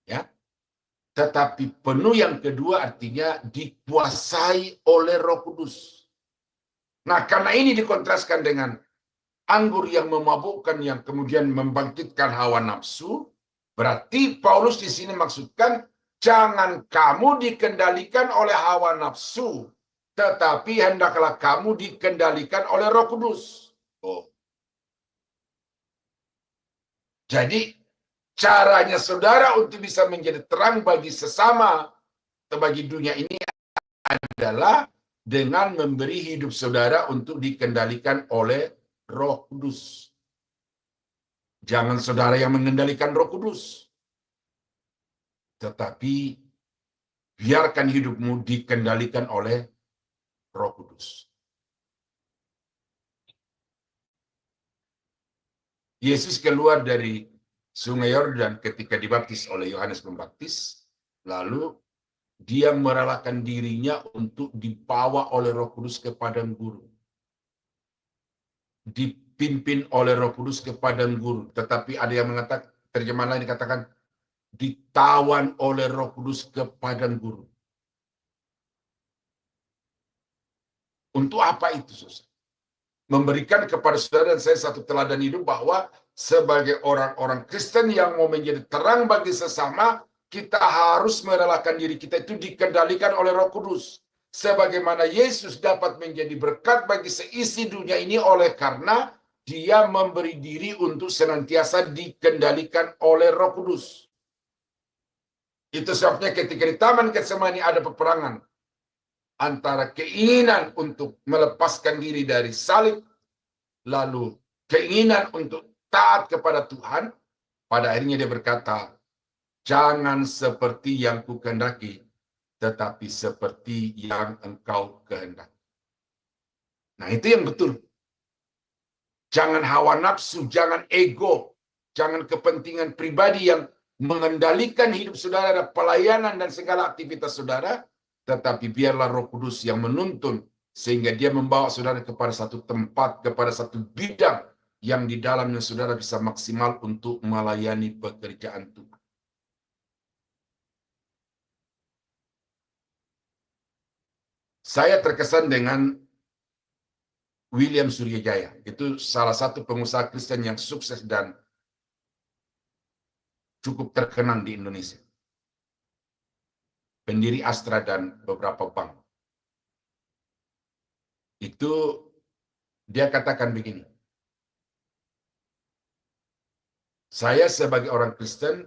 Ya. Tetapi penuh yang kedua artinya dikuasai oleh Roh Kudus. Nah, karena ini dikontraskan dengan anggur yang memabukkan yang kemudian membangkitkan hawa nafsu, berarti Paulus di sini maksudkan jangan kamu dikendalikan oleh hawa nafsu, tetapi hendaklah kamu dikendalikan oleh Roh Kudus. Oh. Jadi caranya saudara untuk bisa menjadi terang bagi sesama atau bagi dunia ini adalah dengan memberi hidup saudara untuk dikendalikan oleh Roh Kudus. Jangan saudara yang mengendalikan Roh Kudus, tetapi biarkan hidupmu dikendalikan oleh Roh Kudus. Yesus keluar dari Sungai Yordan ketika dibaptis oleh Yohanes Pembaptis, lalu dia merelakan dirinya untuk dibawa oleh Roh Kudus ke padang gurun. Dipimpin oleh Roh Kudus ke padang gurun. Tetapi ada yang mengatakan, terjemahan lain dikatakan, ditawan oleh Roh Kudus ke padang gurun. Untuk apa itu, saudara? Memberikan kepada saudara dan saya satu teladan hidup bahwa sebagai orang-orang Kristen yang mau menjadi terang bagi sesama, kita harus merelakan diri kita itu dikendalikan oleh Roh Kudus. Sebagaimana Yesus dapat menjadi berkat bagi seisi dunia ini oleh karena dia memberi diri untuk senantiasa dikendalikan oleh Roh Kudus. Itu sebabnya ketika di Taman Getsemani ada peperangan antara keinginan untuk melepaskan diri dari salib, lalu keinginan untuk taat kepada Tuhan, pada akhirnya dia berkata, jangan seperti yang kukehendaki, tetapi seperti yang engkau kehendaki. Nah, itu yang betul. Jangan hawa nafsu, jangan ego, jangan kepentingan pribadi yang mengendalikan hidup saudara, pelayanan dan segala aktivitas saudara, tetapi biarlah Roh Kudus yang menuntun sehingga dia membawa saudara kepada satu tempat, kepada satu bidang yang di dalamnya saudara bisa maksimal untuk melayani pekerjaan Tuhan. Saya terkesan dengan William Suryajaya. Itu salah satu pengusaha Kristen yang sukses dan cukup terkenal di Indonesia. Pendiri Astra dan beberapa bank. Itu dia katakan begini. Saya sebagai orang Kristen,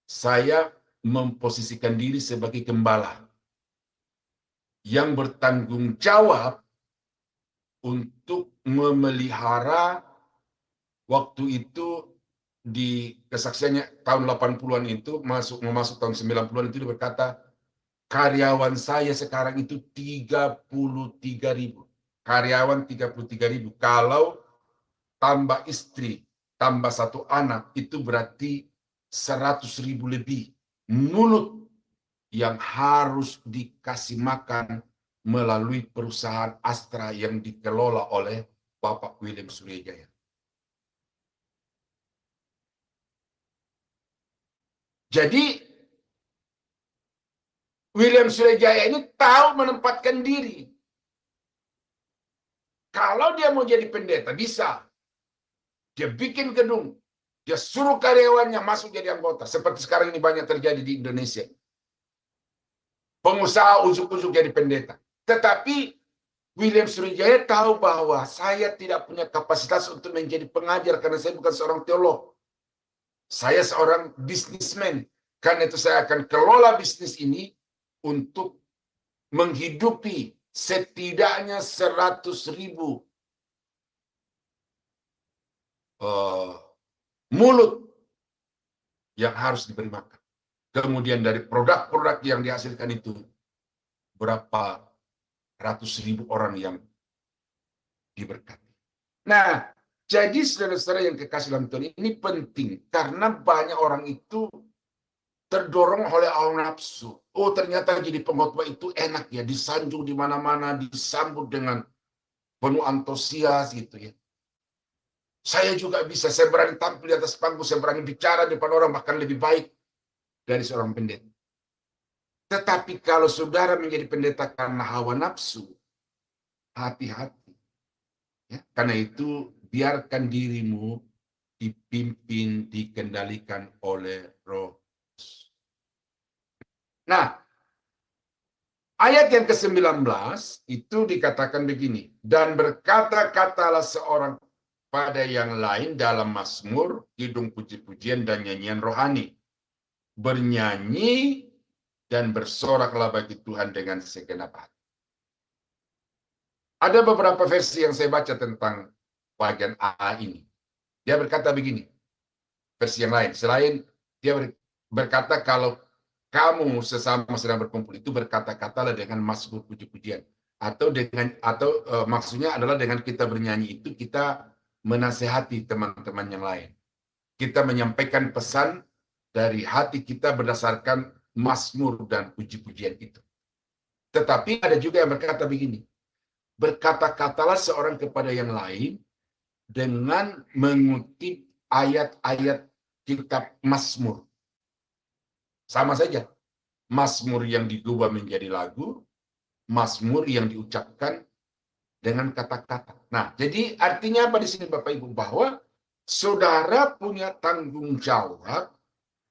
saya memposisikan diri sebagai gembala yang bertanggung jawab untuk memelihara waktu itu di kesaksiannya tahun 80-an itu masuk tahun 90-an itu dia berkata karyawan saya sekarang itu 33.000. Karyawan 33.000. Kalau tambah istri, tambah satu anak, itu berarti 100.000 lebih mulut yang harus dikasih makan melalui perusahaan Astra yang dikelola oleh Bapak William Surya. Jadi William Surya ini tahu menempatkan diri. Kalau dia mau jadi pendeta, bisa. Dia bikin gedung. Dia suruh karyawannya masuk jadi anggota. Seperti sekarang ini banyak terjadi di Indonesia. Pengusaha ujuk-ujuk jadi pendeta. Tetapi William Surya tahu bahwa saya tidak punya kapasitas untuk menjadi pengajar karena saya bukan seorang teolog. Saya seorang bisnismen. Karena itu saya akan kelola bisnis ini untuk menghidupi setidaknya 100.000 mulut yang harus diberi makan. Kemudian dari produk-produk yang dihasilkan itu, berapa ratus ribu orang yang diberkati. Nah, jadi saudara-saudara yang kekasih dalam Tuhan, ini penting karena banyak orang itu terdorong oleh hawa nafsu. Oh, ternyata jadi pengkhotbah itu enak ya, disanjung di mana-mana, disambut dengan penuh antusias gitu ya. Saya juga bisa, saya berani tampil di atas panggung, saya berani bicara di depan orang, bahkan lebih baik dari seorang pendeta. Tetapi kalau saudara menjadi pendeta karena hawa nafsu, hati-hati. Ya, karena itu biarkan dirimu dipimpin, dikendalikan oleh Roh. Nah, ayat yang ke-19 itu dikatakan begini, dan berkata-katalah seorang pada yang lain dalam mazmur, kidung puji-pujian dan nyanyian rohani. Bernyanyi dan bersoraklah bagi Tuhan dengan segenap hati. Ada beberapa versi yang saya baca tentang bagian A ini. Dia berkata begini, versi yang lain. Selain dia berkata kalau kamu sesama sedang berkumpul itu berkata-katalah dengan mazmur puji-pujian. Maksudnya adalah dengan kita bernyanyi itu kita menasehati teman-teman yang lain. Kita menyampaikan pesan dari hati kita berdasarkan mazmur dan puji-pujian itu. Tetapi ada juga yang berkata begini, berkata-katalah seorang kepada yang lain dengan mengutip ayat-ayat kitab mazmur. Sama saja, mazmur yang diubah menjadi lagu, mazmur yang diucapkan dengan kata-kata. Nah, jadi artinya apa di sini Bapak Ibu? Bahwa saudara punya tanggung jawab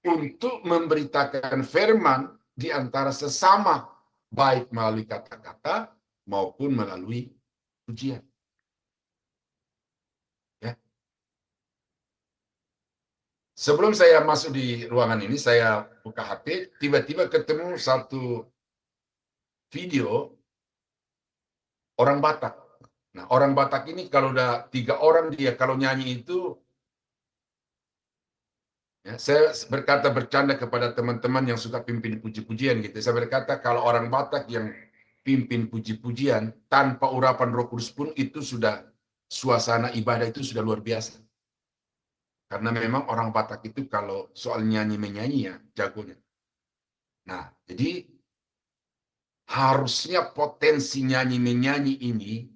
untuk memberitakan firman di antara sesama, baik melalui kata-kata maupun melalui pujian. Ya. Sebelum saya masuk di ruangan ini, saya buka HP, tiba-tiba ketemu satu video orang Batak. Nah, orang Batak ini kalau udah 3 orang dia kalau nyanyi itu, ya, saya bercanda kepada teman-teman yang suka pimpin puji-pujian gitu. Saya berkata kalau orang Batak yang pimpin puji-pujian tanpa urapan Roh Kudus pun itu sudah suasana ibadah itu sudah luar biasa. Karena memang orang Batak itu kalau soal nyanyi-menyanyi ya jagonya. Nah, jadi harusnya potensi nyanyi-menyanyi ini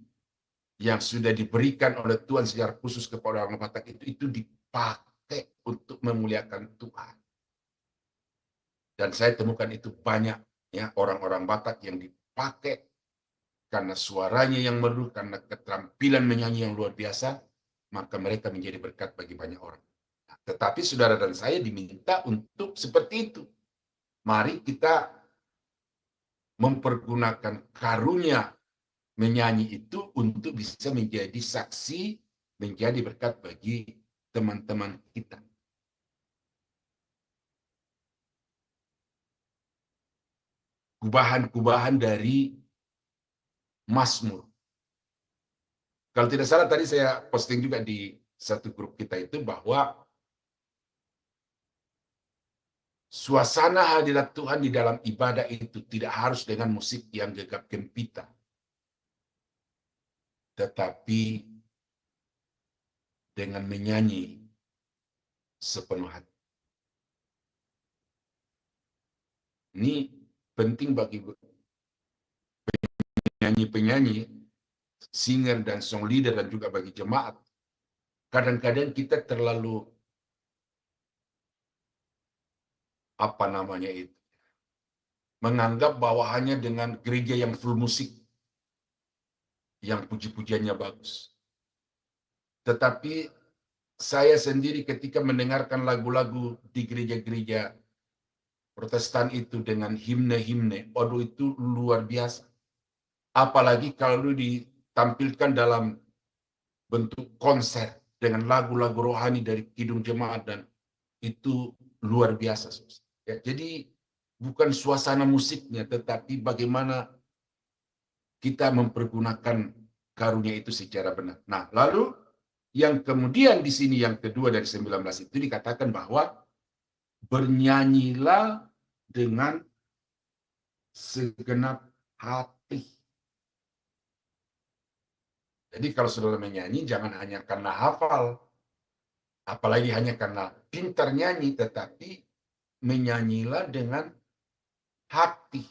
yang sudah diberikan oleh Tuhan secara khusus kepada orang Batak itu dipakai untuk memuliakan Tuhan. Dan saya temukan itu banyak ya orang-orang Batak yang dipakai karena suaranya yang merdu, karena keterampilan menyanyi yang luar biasa, maka mereka menjadi berkat bagi banyak orang. Nah, tetapi saudara dan saya diminta untuk seperti itu. Mari kita mempergunakan karunia menyanyi itu untuk bisa menjadi saksi, menjadi berkat bagi teman-teman kita. Kubahan-kubahan dari mazmur. Kalau tidak salah tadi saya posting juga di satu grup kita itu bahwa suasana hadirat Tuhan di dalam ibadah itu tidak harus dengan musik yang gegap gempita. Tetapi dengan menyanyi sepenuh hati. Ini penting bagi penyanyi-penyanyi singer dan song leader dan juga bagi jemaat. Kadang-kadang kita terlalu menganggap bahwa hanya dengan gereja yang full musik, yang puji-pujiannya bagus. Tetapi saya sendiri ketika mendengarkan lagu-lagu di gereja-gereja Protestan itu dengan himne-himne, waduh itu luar biasa. Apalagi kalau ditampilkan dalam bentuk konser dengan lagu-lagu rohani dari kidung jemaat, dan itu luar biasa. Ya, jadi bukan suasana musiknya, tetapi bagaimana kita mempergunakan karunia itu secara benar. Nah, lalu yang kemudian di sini yang kedua dari 19 itu dikatakan bahwa bernyanyilah dengan segenap hati. Jadi kalau saudara menyanyi jangan hanya karena hafal, apalagi hanya karena pintar nyanyi, tetapi menyanyilah dengan hati.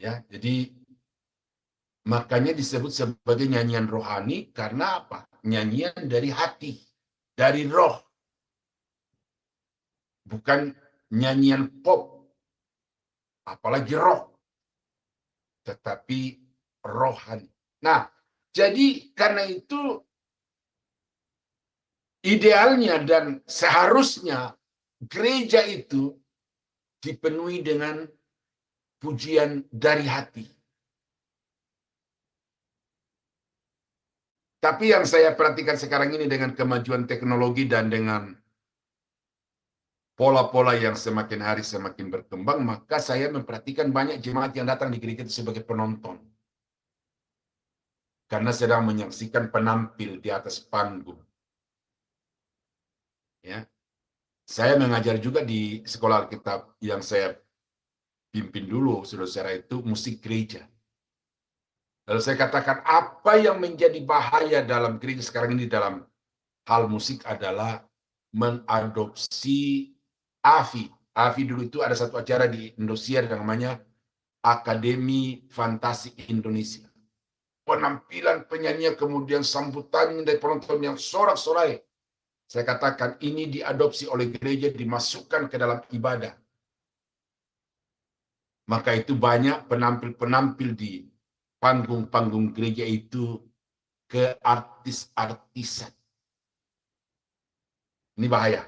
Ya, jadi makanya disebut sebagai nyanyian rohani karena apa? Nyanyian dari hati, dari roh. Bukan nyanyian pop, apalagi rock, tetapi rohani. Nah, jadi karena itu idealnya dan seharusnya gereja itu dipenuhi dengan pujian dari hati. Tapi yang saya perhatikan sekarang ini dengan kemajuan teknologi dan dengan pola-pola yang semakin hari semakin berkembang, maka saya memperhatikan banyak jemaat yang datang di gereja itu sebagai penonton. Karena sedang menyaksikan penampil di atas panggung. Ya. Saya mengajar juga di sekolah Alkitab yang saya pimpin dulu, saudara-saudara, itu musik gereja. Lalu saya katakan apa yang menjadi bahaya dalam gereja sekarang ini dalam hal musik adalah mengadopsi AFI. AFI dulu itu ada satu acara di Indosiar yang namanya Akademi Fantasi Indonesia. Penampilan penyanyi kemudian sambutan dari penonton yang sorak-sorai. Saya katakan ini diadopsi oleh gereja, dimasukkan ke dalam ibadah. Maka itu banyak penampil-penampil di panggung-panggung gereja itu ke artis-artisan. Ini bahaya.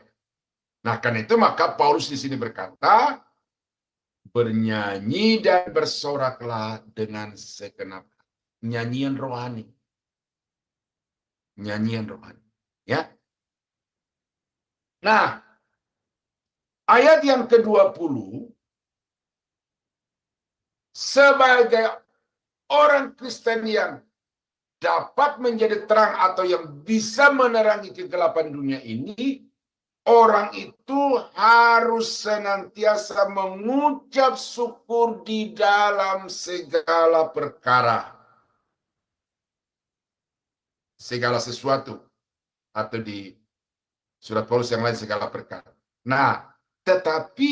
Nah, karena itu maka Paulus di sini berkata, bernyanyi dan bersoraklah dengan segenap nyanyian rohani. Nyanyian rohani. Ya. Nah, ayat yang ke-20, sebagai orang Kristen yang dapat menjadi terang atau yang bisa menerangi kegelapan dunia ini, orang itu harus senantiasa mengucap syukur di dalam segala perkara. Segala sesuatu. Atau di surat Paulus yang lain segala perkara. Nah, tetapi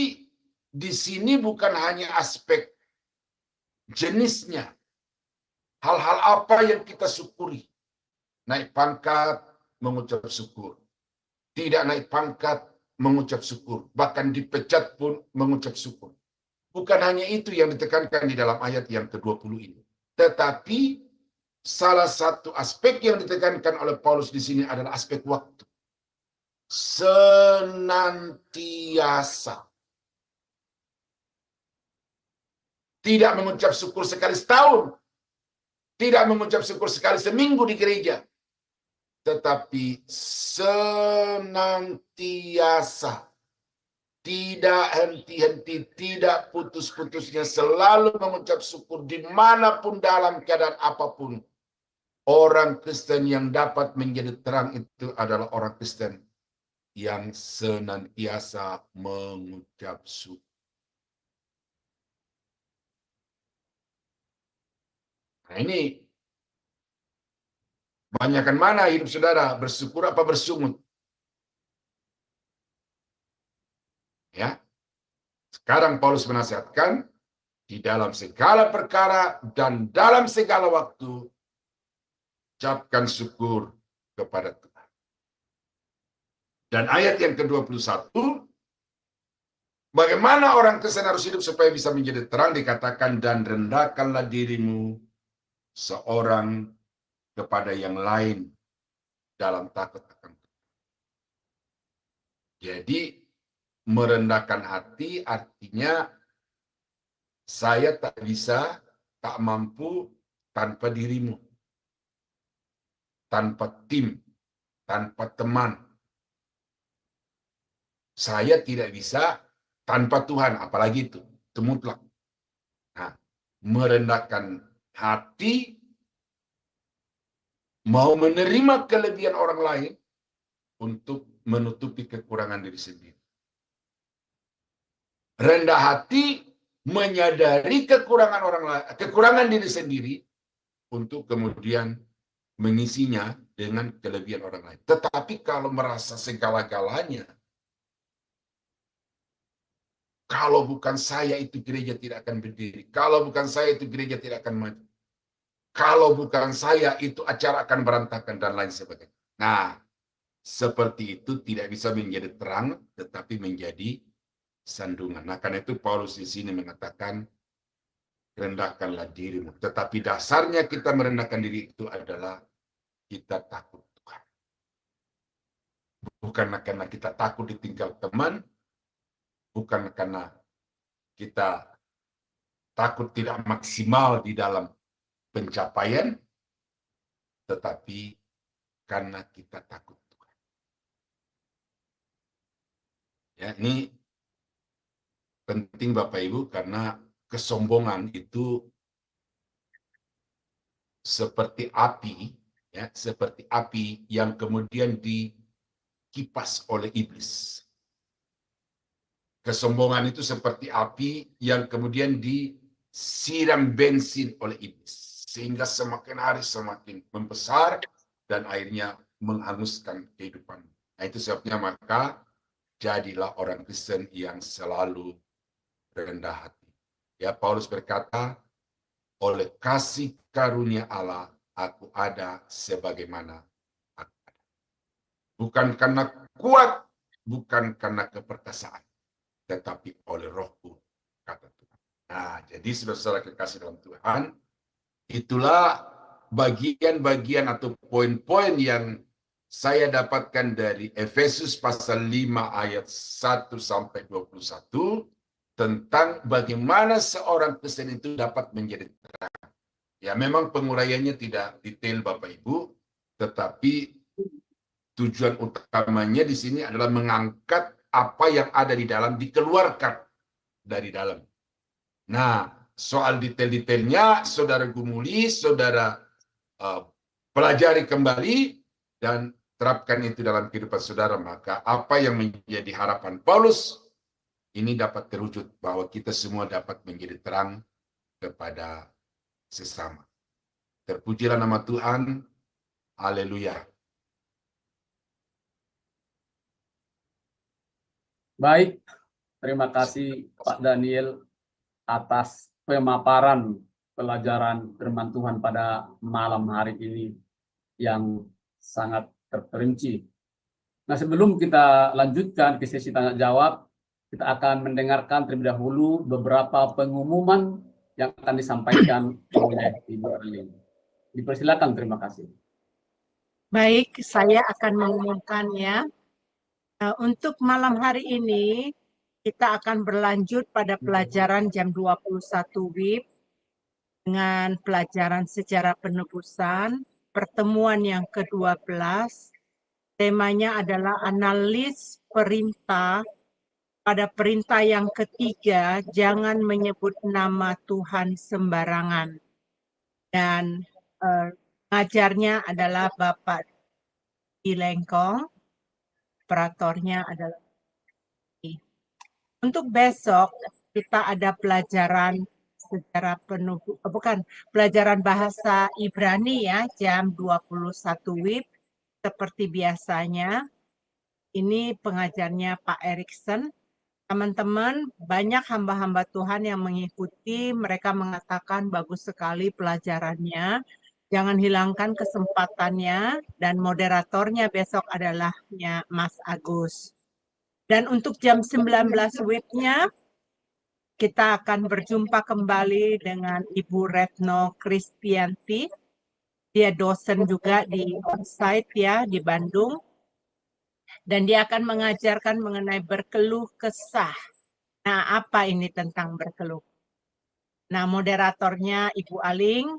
di sini bukan hanya aspek jenisnya. Hal-hal apa yang kita syukuri. Naik pangkat, mengucap syukur. Tidak naik pangkat, mengucap syukur. Bahkan dipecat pun mengucap syukur. Bukan hanya itu yang ditekankan di dalam ayat yang ke-20 ini. Tetapi salah satu aspek yang ditekankan oleh Paulus di sini adalah aspek waktu. Senantiasa. Tidak mengucap syukur sekali setahun. Tidak mengucap syukur sekali seminggu di gereja. Tetapi senantiasa. Tidak henti-henti, tidak putus-putusnya. Selalu mengucap syukur dimanapun dalam keadaan apapun. Orang Kristen yang dapat menjadi terang itu adalah orang Kristen yang senantiasa mengucap syukur. Nah ini, banyakkan mana hidup saudara, bersyukur apa bersungut? Ya, sekarang Paulus menasihatkan, di dalam segala perkara dan dalam segala waktu, ucapkan syukur kepada Tuhan. Dan ayat yang ke-21, bagaimana orang Kristen harus hidup supaya bisa menjadi terang, dikatakan, dan rendahkanlah dirimu seorang kepada yang lain dalam takut akan Tuhan. Jadi, merendahkan hati artinya saya tak bisa, tak mampu tanpa dirimu, tanpa tim, tanpa teman. Saya tidak bisa tanpa Tuhan, apalagi itu mutlak. Nah, merendahkan hati, mau menerima kelebihan orang lain untuk menutupi kekurangan diri sendiri. Rendah hati, menyadari kekurangan orang lain, kekurangan diri sendiri, untuk kemudian mengisinya dengan kelebihan orang lain. Tetapi kalau merasa segala-galanya, kalau bukan saya itu gereja tidak akan berdiri, kalau bukan saya itu gereja tidak akan maju, kalau bukan saya itu acara akan berantakan dan lain sebagainya. Nah, seperti itu tidak bisa menjadi terang, tetapi menjadi sandungan. Nah, karena itu Paulus di sini mengatakan, rendahkanlah dirimu. Tetapi dasarnya kita merendahkan diri itu adalah kita takut Tuhan. Bukan karena kita takut ditinggal teman, bukan karena kita takut tidak maksimal di dalam pencapaian, tetapi karena kita takut Tuhan. Ya, ini penting Bapak Ibu, karena kesombongan itu seperti api, ya, seperti api yang kemudian dikipas oleh iblis. Kesombongan itu seperti api yang kemudian disiram bensin oleh iblis, sehingga semakin hari semakin membesar dan akhirnya menghanguskan kehidupan. Nah, itu sebabnya maka jadilah orang Kristen yang selalu rendah hati. Ya, Paulus berkata, oleh kasih karunia Allah, aku ada sebagaimana aku ada. Bukan karena kuat, bukan karena keperkasaan, tetapi oleh Rohku, kata Tuhan. Nah, jadi saudara-saudara kekasih dalam Tuhan, itulah bagian-bagian atau poin-poin yang saya dapatkan dari Efesus pasal 5 ayat 1 sampai 21 tentang bagaimana seorang Kristen itu dapat menjadi terang. Ya, memang penguraiannya tidak detail Bapak Ibu, tetapi tujuan utamanya di sini adalah mengangkat apa yang ada di dalam, dikeluarkan dari dalam. Nah, soal detail-detailnya, saudara gumuli, saudara pelajari kembali, dan terapkan itu dalam kehidupan saudara. Maka apa yang menjadi harapan Paulus, ini dapat terwujud bahwa kita semua dapat menjadi terang kepada sesama. Terpujilah nama Tuhan. Haleluya. Baik, terima kasih Pak Daniel atas pemaparan pelajaran firman Tuhan pada malam hari ini yang sangat terperinci. Nah, sebelum kita lanjutkan ke sesi tanya jawab, kita akan mendengarkan terlebih dahulu beberapa pengumuman yang akan disampaikan oleh Ibu Erlin. Dipersilakan, terima kasih. Baik, saya akan mengumumkannya. Untuk malam hari ini, kita akan berlanjut pada pelajaran jam 21 WIB dengan pelajaran sejarah penebusan, pertemuan yang ke-12. Temanya adalah analis perintah. Pada perintah yang ketiga, jangan menyebut nama Tuhan sembarangan. Dan pengajarnya adalah Bapak Di Lengkong, operatornya adalah. Untuk besok kita ada pelajaran sejarah pelajaran bahasa Ibrani ya, jam 21 WIB seperti biasanya. Ini pengajarnya Pak Erikson. Teman-teman, banyak hamba-hamba Tuhan yang mengikuti, mereka mengatakan bagus sekali pelajarannya. Jangan hilangkan kesempatannya, dan moderatornya besok adalah Mas Agus. Dan untuk jam 19 WIB-nya, kita akan berjumpa kembali dengan Ibu Retno Kristianti. Dia dosen juga di onsite ya, di Bandung. Dan dia akan mengajarkan mengenai berkeluh kesah. Nah, apa ini tentang berkeluh? Nah, moderatornya Ibu Aling.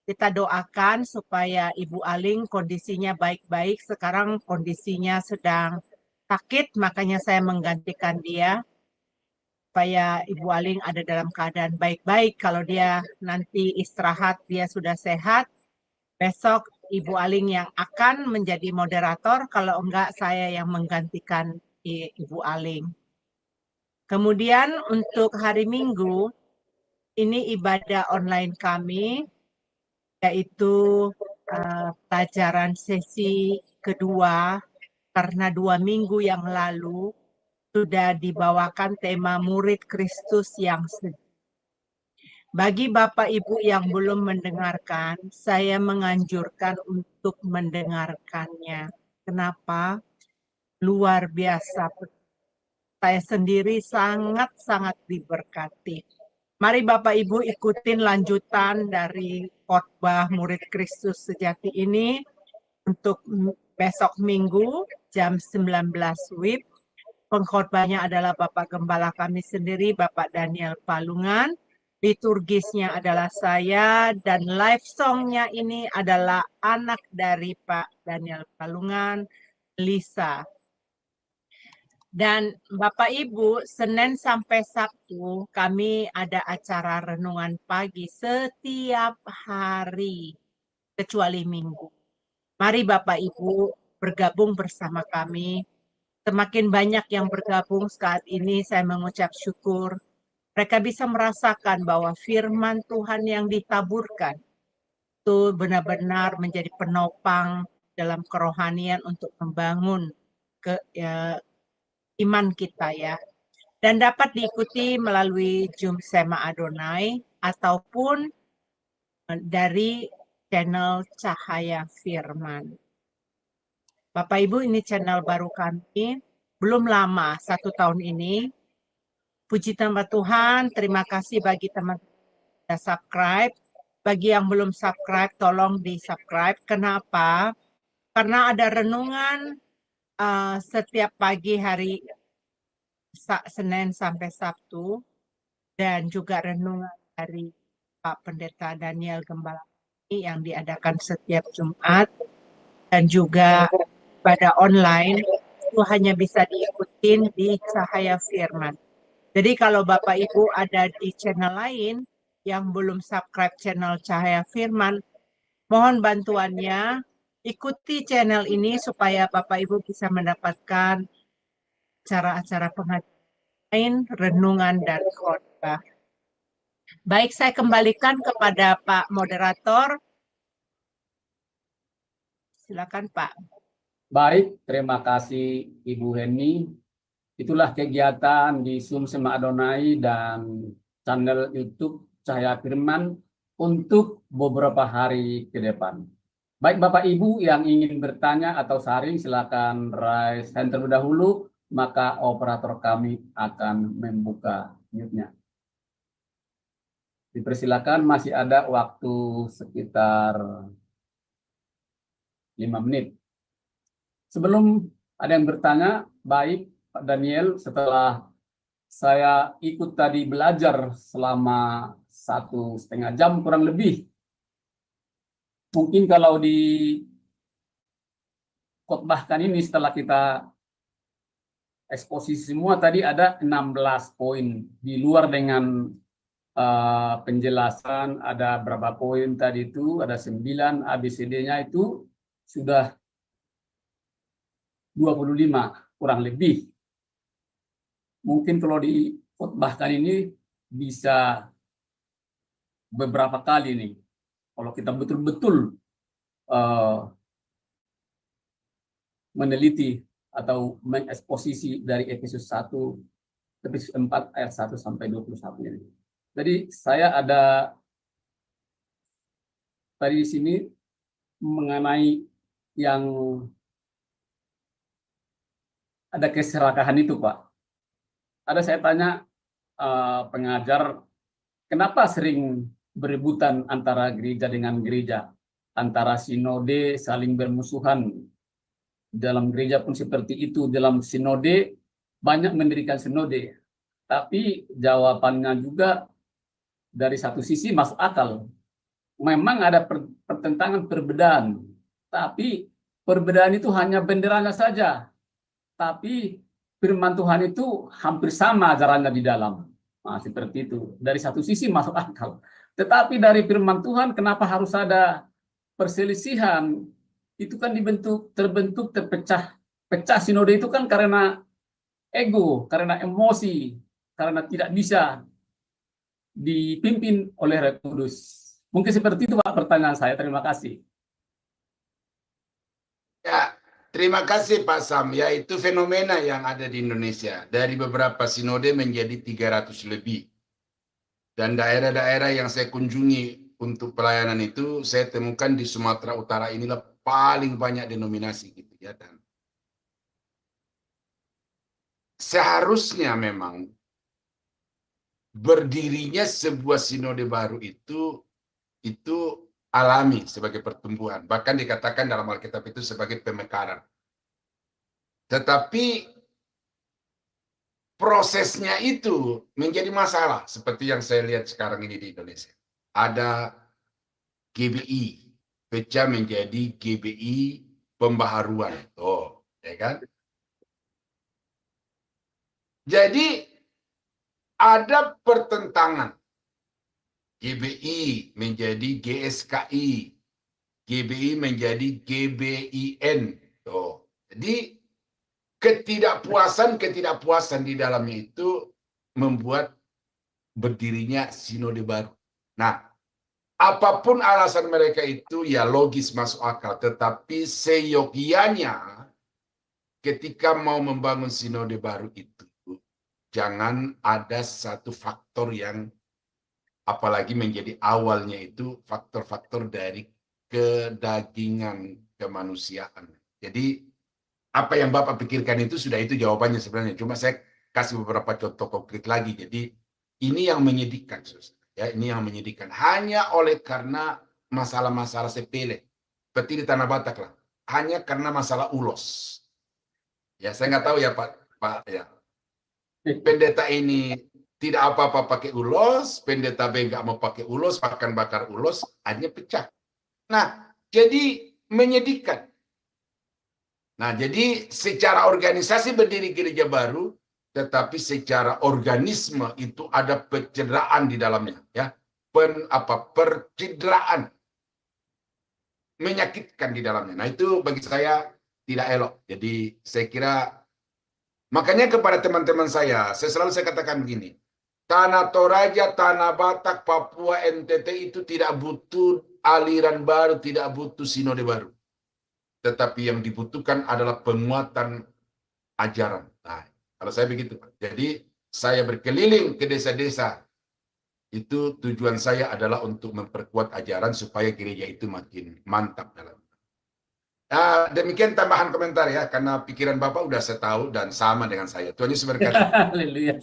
Kita doakan supaya Ibu Aling kondisinya baik-baik. Sekarang kondisinya sedang sakit, makanya saya menggantikan dia. Supaya Ibu Aling ada dalam keadaan baik-baik. Kalau dia nanti istirahat, dia sudah sehat. Besok Ibu Aling yang akan menjadi moderator. Kalau enggak, saya yang menggantikan Ibu Aling. Kemudian untuk hari Minggu, ini ibadah online kami, yaitu pelajaran sesi kedua, karena 2 minggu yang lalu sudah dibawakan tema murid Kristus yang sejuk. Bagi Bapak Ibu yang belum mendengarkan, saya menganjurkan untuk mendengarkannya. Kenapa? Luar biasa. Saya sendiri sangat-sangat diberkati. Mari Bapak Ibu ikutin lanjutan dari khotbah murid Kristus sejati ini untuk besok Minggu jam 19 WIB. Pengkhotbahnya adalah Bapak Gembala kami sendiri, Bapak Daniel Palungan. Liturgisnya adalah saya, dan live songnya ini adalah anak dari Pak Daniel Palungan, Lisa. Dan Bapak Ibu, Senin sampai Sabtu kami ada acara renungan pagi setiap hari, kecuali Minggu. Mari Bapak Ibu bergabung bersama kami. Semakin banyak yang bergabung saat ini, saya mengucap syukur. Mereka bisa merasakan bahwa firman Tuhan yang ditaburkan itu benar-benar menjadi penopang dalam kerohanian untuk membangun iman kita ya. Dan dapat diikuti melalui Zoom Sema Adonai ataupun dari channel Cahaya Firman. Bapak Ibu, ini channel baru kami, belum lama, 1 tahun ini. Puji nama Tuhan, terima kasih bagi teman-teman yang sudah subscribe. Bagi yang belum subscribe, tolong di-subscribe. Kenapa? Karena ada renungan setiap pagi hari Senin sampai Sabtu, dan juga renungan dari Pak Pendeta Daniel Gembala yang diadakan setiap Jumat, dan juga pada online itu hanya bisa diikutin di Cahaya Firman. Jadi kalau Bapak Ibu ada di channel lain yang belum subscribe channel Cahaya Firman, mohon bantuannya ikuti channel ini supaya Bapak Ibu bisa mendapatkan acara-acara pengajian, renungan, dan khotbah. Baik, saya kembalikan kepada Pak Moderator. Silakan Pak. Baik, terima kasih Ibu Heni. Itulah kegiatan di Zoom Sema Adonai dan channel YouTube Cahaya Firman untuk beberapa hari ke depan. Baik Bapak Ibu yang ingin bertanya atau sharing, silakan raise hand terlebih dahulu, maka operator kami akan membuka mute-nya. Dipersilakan, masih ada waktu sekitar 5 menit. Sebelum ada yang bertanya, baik Pak Daniel, setelah saya ikut tadi belajar selama 1,5 jam kurang lebih. Mungkin kalau di khotbahkan ini setelah kita eksposisi semua tadi ada 16 poin. Di luar dengan penjelasan ada berapa poin tadi itu, ada 9, ABCD-nya itu sudah 25 kurang lebih. Mungkin kalau di khotbahkan ini bisa beberapa kali nih. Kalau kita betul-betul meneliti atau mengeksposisi dari Efesus 1 Efesus 4 ayat 1 sampai 21 ini. Jadi saya ada tadi di sini mengenai yang ada keserakahan itu, Pak. Ada saya tanya pengajar, kenapa sering berebutan antara gereja dengan gereja, antara sinode saling bermusuhan. Dalam gereja pun seperti itu, dalam sinode banyak mendirikan sinode, tapi jawabannya juga dari satu sisi masuk akal. Memang ada pertentangan, perbedaan, tapi perbedaan itu hanya benderanya saja, tapi firman Tuhan itu hampir sama ajarannya di dalam. Nah, seperti itu. Dari satu sisi masuk akal. Tetapi dari firman Tuhan, kenapa harus ada perselisihan? Itu kan terbentuk, terpecah sinode itu kan karena ego, karena emosi, karena tidak bisa dipimpin oleh Roh Kudus. Mungkin seperti itu, Pak, pertanyaan saya. Terima kasih. Ya, terima kasih Pak Sam. Ya, itu fenomena yang ada di Indonesia. Dari beberapa sinode menjadi 300 lebih. Dan daerah-daerah yang saya kunjungi untuk pelayanan itu, saya temukan di Sumatera Utara inilah paling banyak denominasi gitu ya. Dan seharusnya memang berdirinya sebuah sinode baru itu alami sebagai pertumbuhan. Bahkan dikatakan dalam Alkitab itu sebagai pemekaran. Tetapi prosesnya itu menjadi masalah seperti yang saya lihat sekarang ini di Indonesia. Ada GBI, pecah menjadi GBI pembaharuan. Oh, ya kan? Jadi ada pertentangan. GBI menjadi GSKI, GBI menjadi GBIN. Oh, jadi ketidakpuasan di dalamnya itu membuat berdirinya sinode baru. Nah, apapun alasan mereka itu ya logis masuk akal, tetapi seyogianya ketika mau membangun sinode baru itu jangan ada satu faktor yang apalagi menjadi awalnya itu faktor-faktor dari kedagingan kemanusiaan. Jadi apa yang Bapak pikirkan itu sudah itu jawabannya sebenarnya. Cuma saya kasih beberapa contoh konkret lagi. Jadi ini yang menyedihkan, ya ini yang menyedihkan. Hanya oleh karena masalah-masalah sepele, seperti di Tanah Batak lah. Hanya karena masalah ulos. Ya saya nggak tahu ya Pak ya. Pendeta ini tidak apa-apa pakai ulos, pendeta B nggak mau pakai ulos, makan bakar ulos, hanya pecah. Nah, jadi menyedihkan. Nah, jadi secara organisasi berdiri gereja baru, tetapi secara organisme itu ada pencideraan di dalamnya, ya. Percideraan menyakitkan di dalamnya. Nah, itu bagi saya tidak elok. Jadi saya kira makanya kepada teman-teman saya selalu saya katakan begini. Tanah Toraja, Tanah Batak, Papua, NTT itu tidak butuh aliran baru, tidak butuh sinode baru. Tetapi yang dibutuhkan adalah penguatan ajaran. Nah, kalau saya begitu. Jadi saya berkeliling ke desa-desa. Itu tujuan saya adalah untuk memperkuat ajaran supaya gereja itu makin mantap dalam. Nah, demikian tambahan komentar ya, karena pikiran Bapak udah saya tahu dan sama dengan saya. Tuhan Yesus berkati. Haleluya.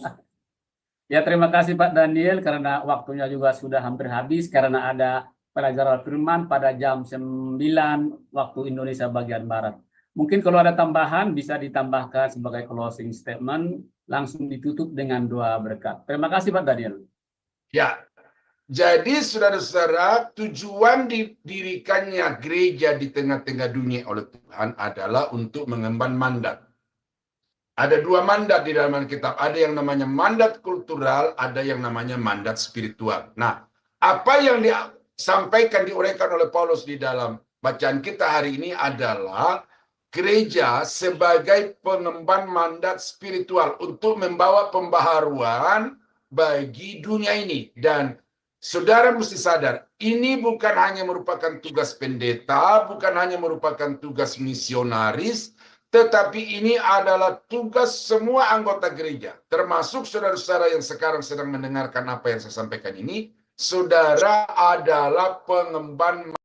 Ya, terima kasih Pak Daniel karena waktunya juga sudah hampir habis karena ada pelajaran firman pada jam 9 waktu Indonesia bagian Barat. Mungkin kalau ada tambahan bisa ditambahkan sebagai closing statement, langsung ditutup dengan doa berkat. Terima kasih Pak Daniel. Ya, jadi saudara-saudara, tujuan didirikannya gereja di tengah-tengah dunia oleh Tuhan adalah untuk mengemban mandat. Ada dua mandat di dalam Alkitab. Ada yang namanya mandat kultural, ada yang namanya mandat spiritual. Nah, apa yang disampaikan, diuraikan oleh Paulus di dalam bacaan kita hari ini adalah gereja sebagai pengemban mandat spiritual untuk membawa pembaharuan bagi dunia ini. Dan saudara mesti sadar, ini bukan hanya merupakan tugas pendeta, bukan hanya merupakan tugas misionaris, Tetapi ini adalah tugas semua anggota gereja, termasuk saudara-saudara yang sekarang sedang mendengarkan apa yang saya sampaikan ini. Saudara adalah pengemban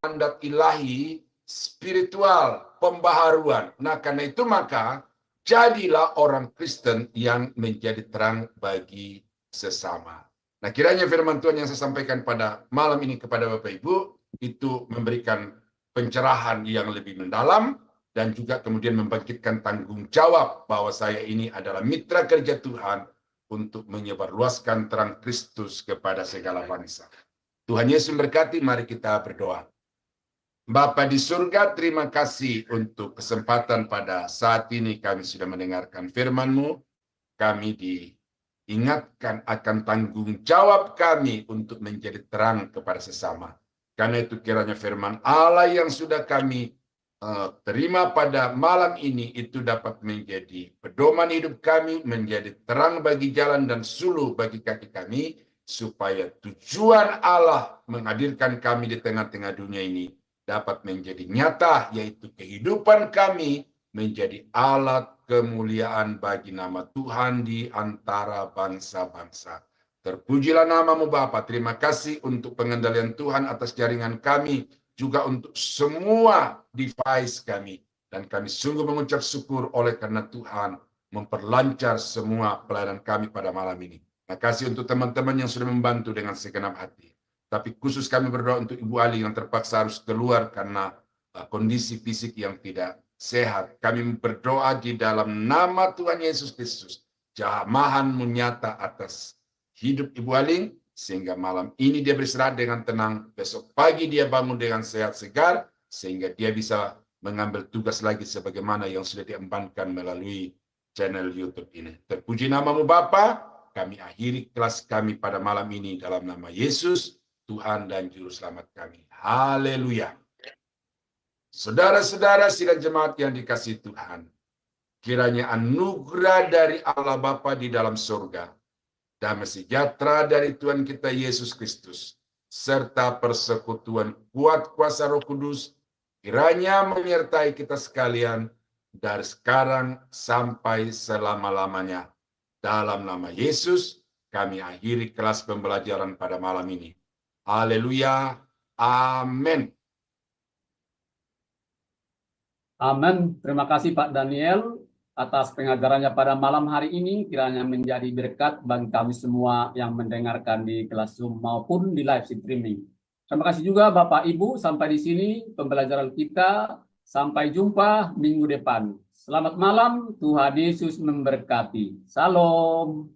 mandat ilahi spiritual, pembaharuan. Nah, karena itu maka jadilah orang Kristen yang menjadi terang bagi sesama. Nah, kiranya firman Tuhan yang saya sampaikan pada malam ini kepada Bapak Ibu itu memberikan pencerahan yang lebih mendalam dan juga kemudian membangkitkan tanggung jawab bahwa saya ini adalah mitra kerja Tuhan untuk menyebarluaskan terang Kristus kepada segala bangsa. Tuhan Yesus memberkati, mari kita berdoa. Bapa di surga, terima kasih untuk kesempatan pada saat ini kami sudah mendengarkan firman-Mu. Kami diingatkan akan tanggung jawab kami untuk menjadi terang kepada sesama. Karena itu kiranya firman Allah yang sudah kami terima pada malam ini itu dapat menjadi pedoman hidup kami, menjadi terang bagi jalan dan suluh bagi kaki kami, supaya tujuan Allah menghadirkan kami di tengah-tengah dunia ini dapat menjadi nyata, yaitu kehidupan kami menjadi alat kemuliaan bagi nama Tuhan di antara bangsa-bangsa. Terpujilah namamu Bapa. Terima kasih untuk pengendalian Tuhan atas jaringan kami, juga untuk semua device kami. Dan kami sungguh mengucap syukur oleh karena Tuhan memperlancar semua pelayanan kami pada malam ini. Terima kasih untuk teman-teman yang sudah membantu dengan segenap hati. Tapi khusus kami berdoa untuk Ibu Ali yang terpaksa harus keluar karena kondisi fisik yang tidak sehat. Kami berdoa di dalam nama Tuhan Yesus Kristus. Jamahan menyata atas hidup Ibu Ali, sehingga malam ini dia beristirahat dengan tenang, besok pagi dia bangun dengan sehat segar, sehingga dia bisa mengambil tugas lagi sebagaimana yang sudah diembankan melalui channel YouTube ini. Terpuji namamu Bapa, kami akhiri kelas kami pada malam ini dalam nama Yesus, Tuhan dan Juru Selamat kami. Haleluya. Saudara-saudara sidang jemaat yang dikasihi Tuhan, kiranya anugerah dari Allah Bapa di dalam surga, damai sejahtera dari Tuhan kita Yesus Kristus, serta persekutuan kuat kuasa Roh Kudus, kiranya menyertai kita sekalian dari sekarang sampai selama-lamanya. Dalam nama Yesus, kami akhiri kelas pembelajaran pada malam ini. Haleluya. Amin. Amin. Terima kasih Pak Daniel atas pengajarannya pada malam hari ini, kiranya menjadi berkat bagi kami semua yang mendengarkan di kelas Zoom maupun di live streaming. Terima kasih juga Bapak Ibu, sampai di sini pembelajaran kita. Sampai jumpa minggu depan. Selamat malam, Tuhan Yesus memberkati. Salam.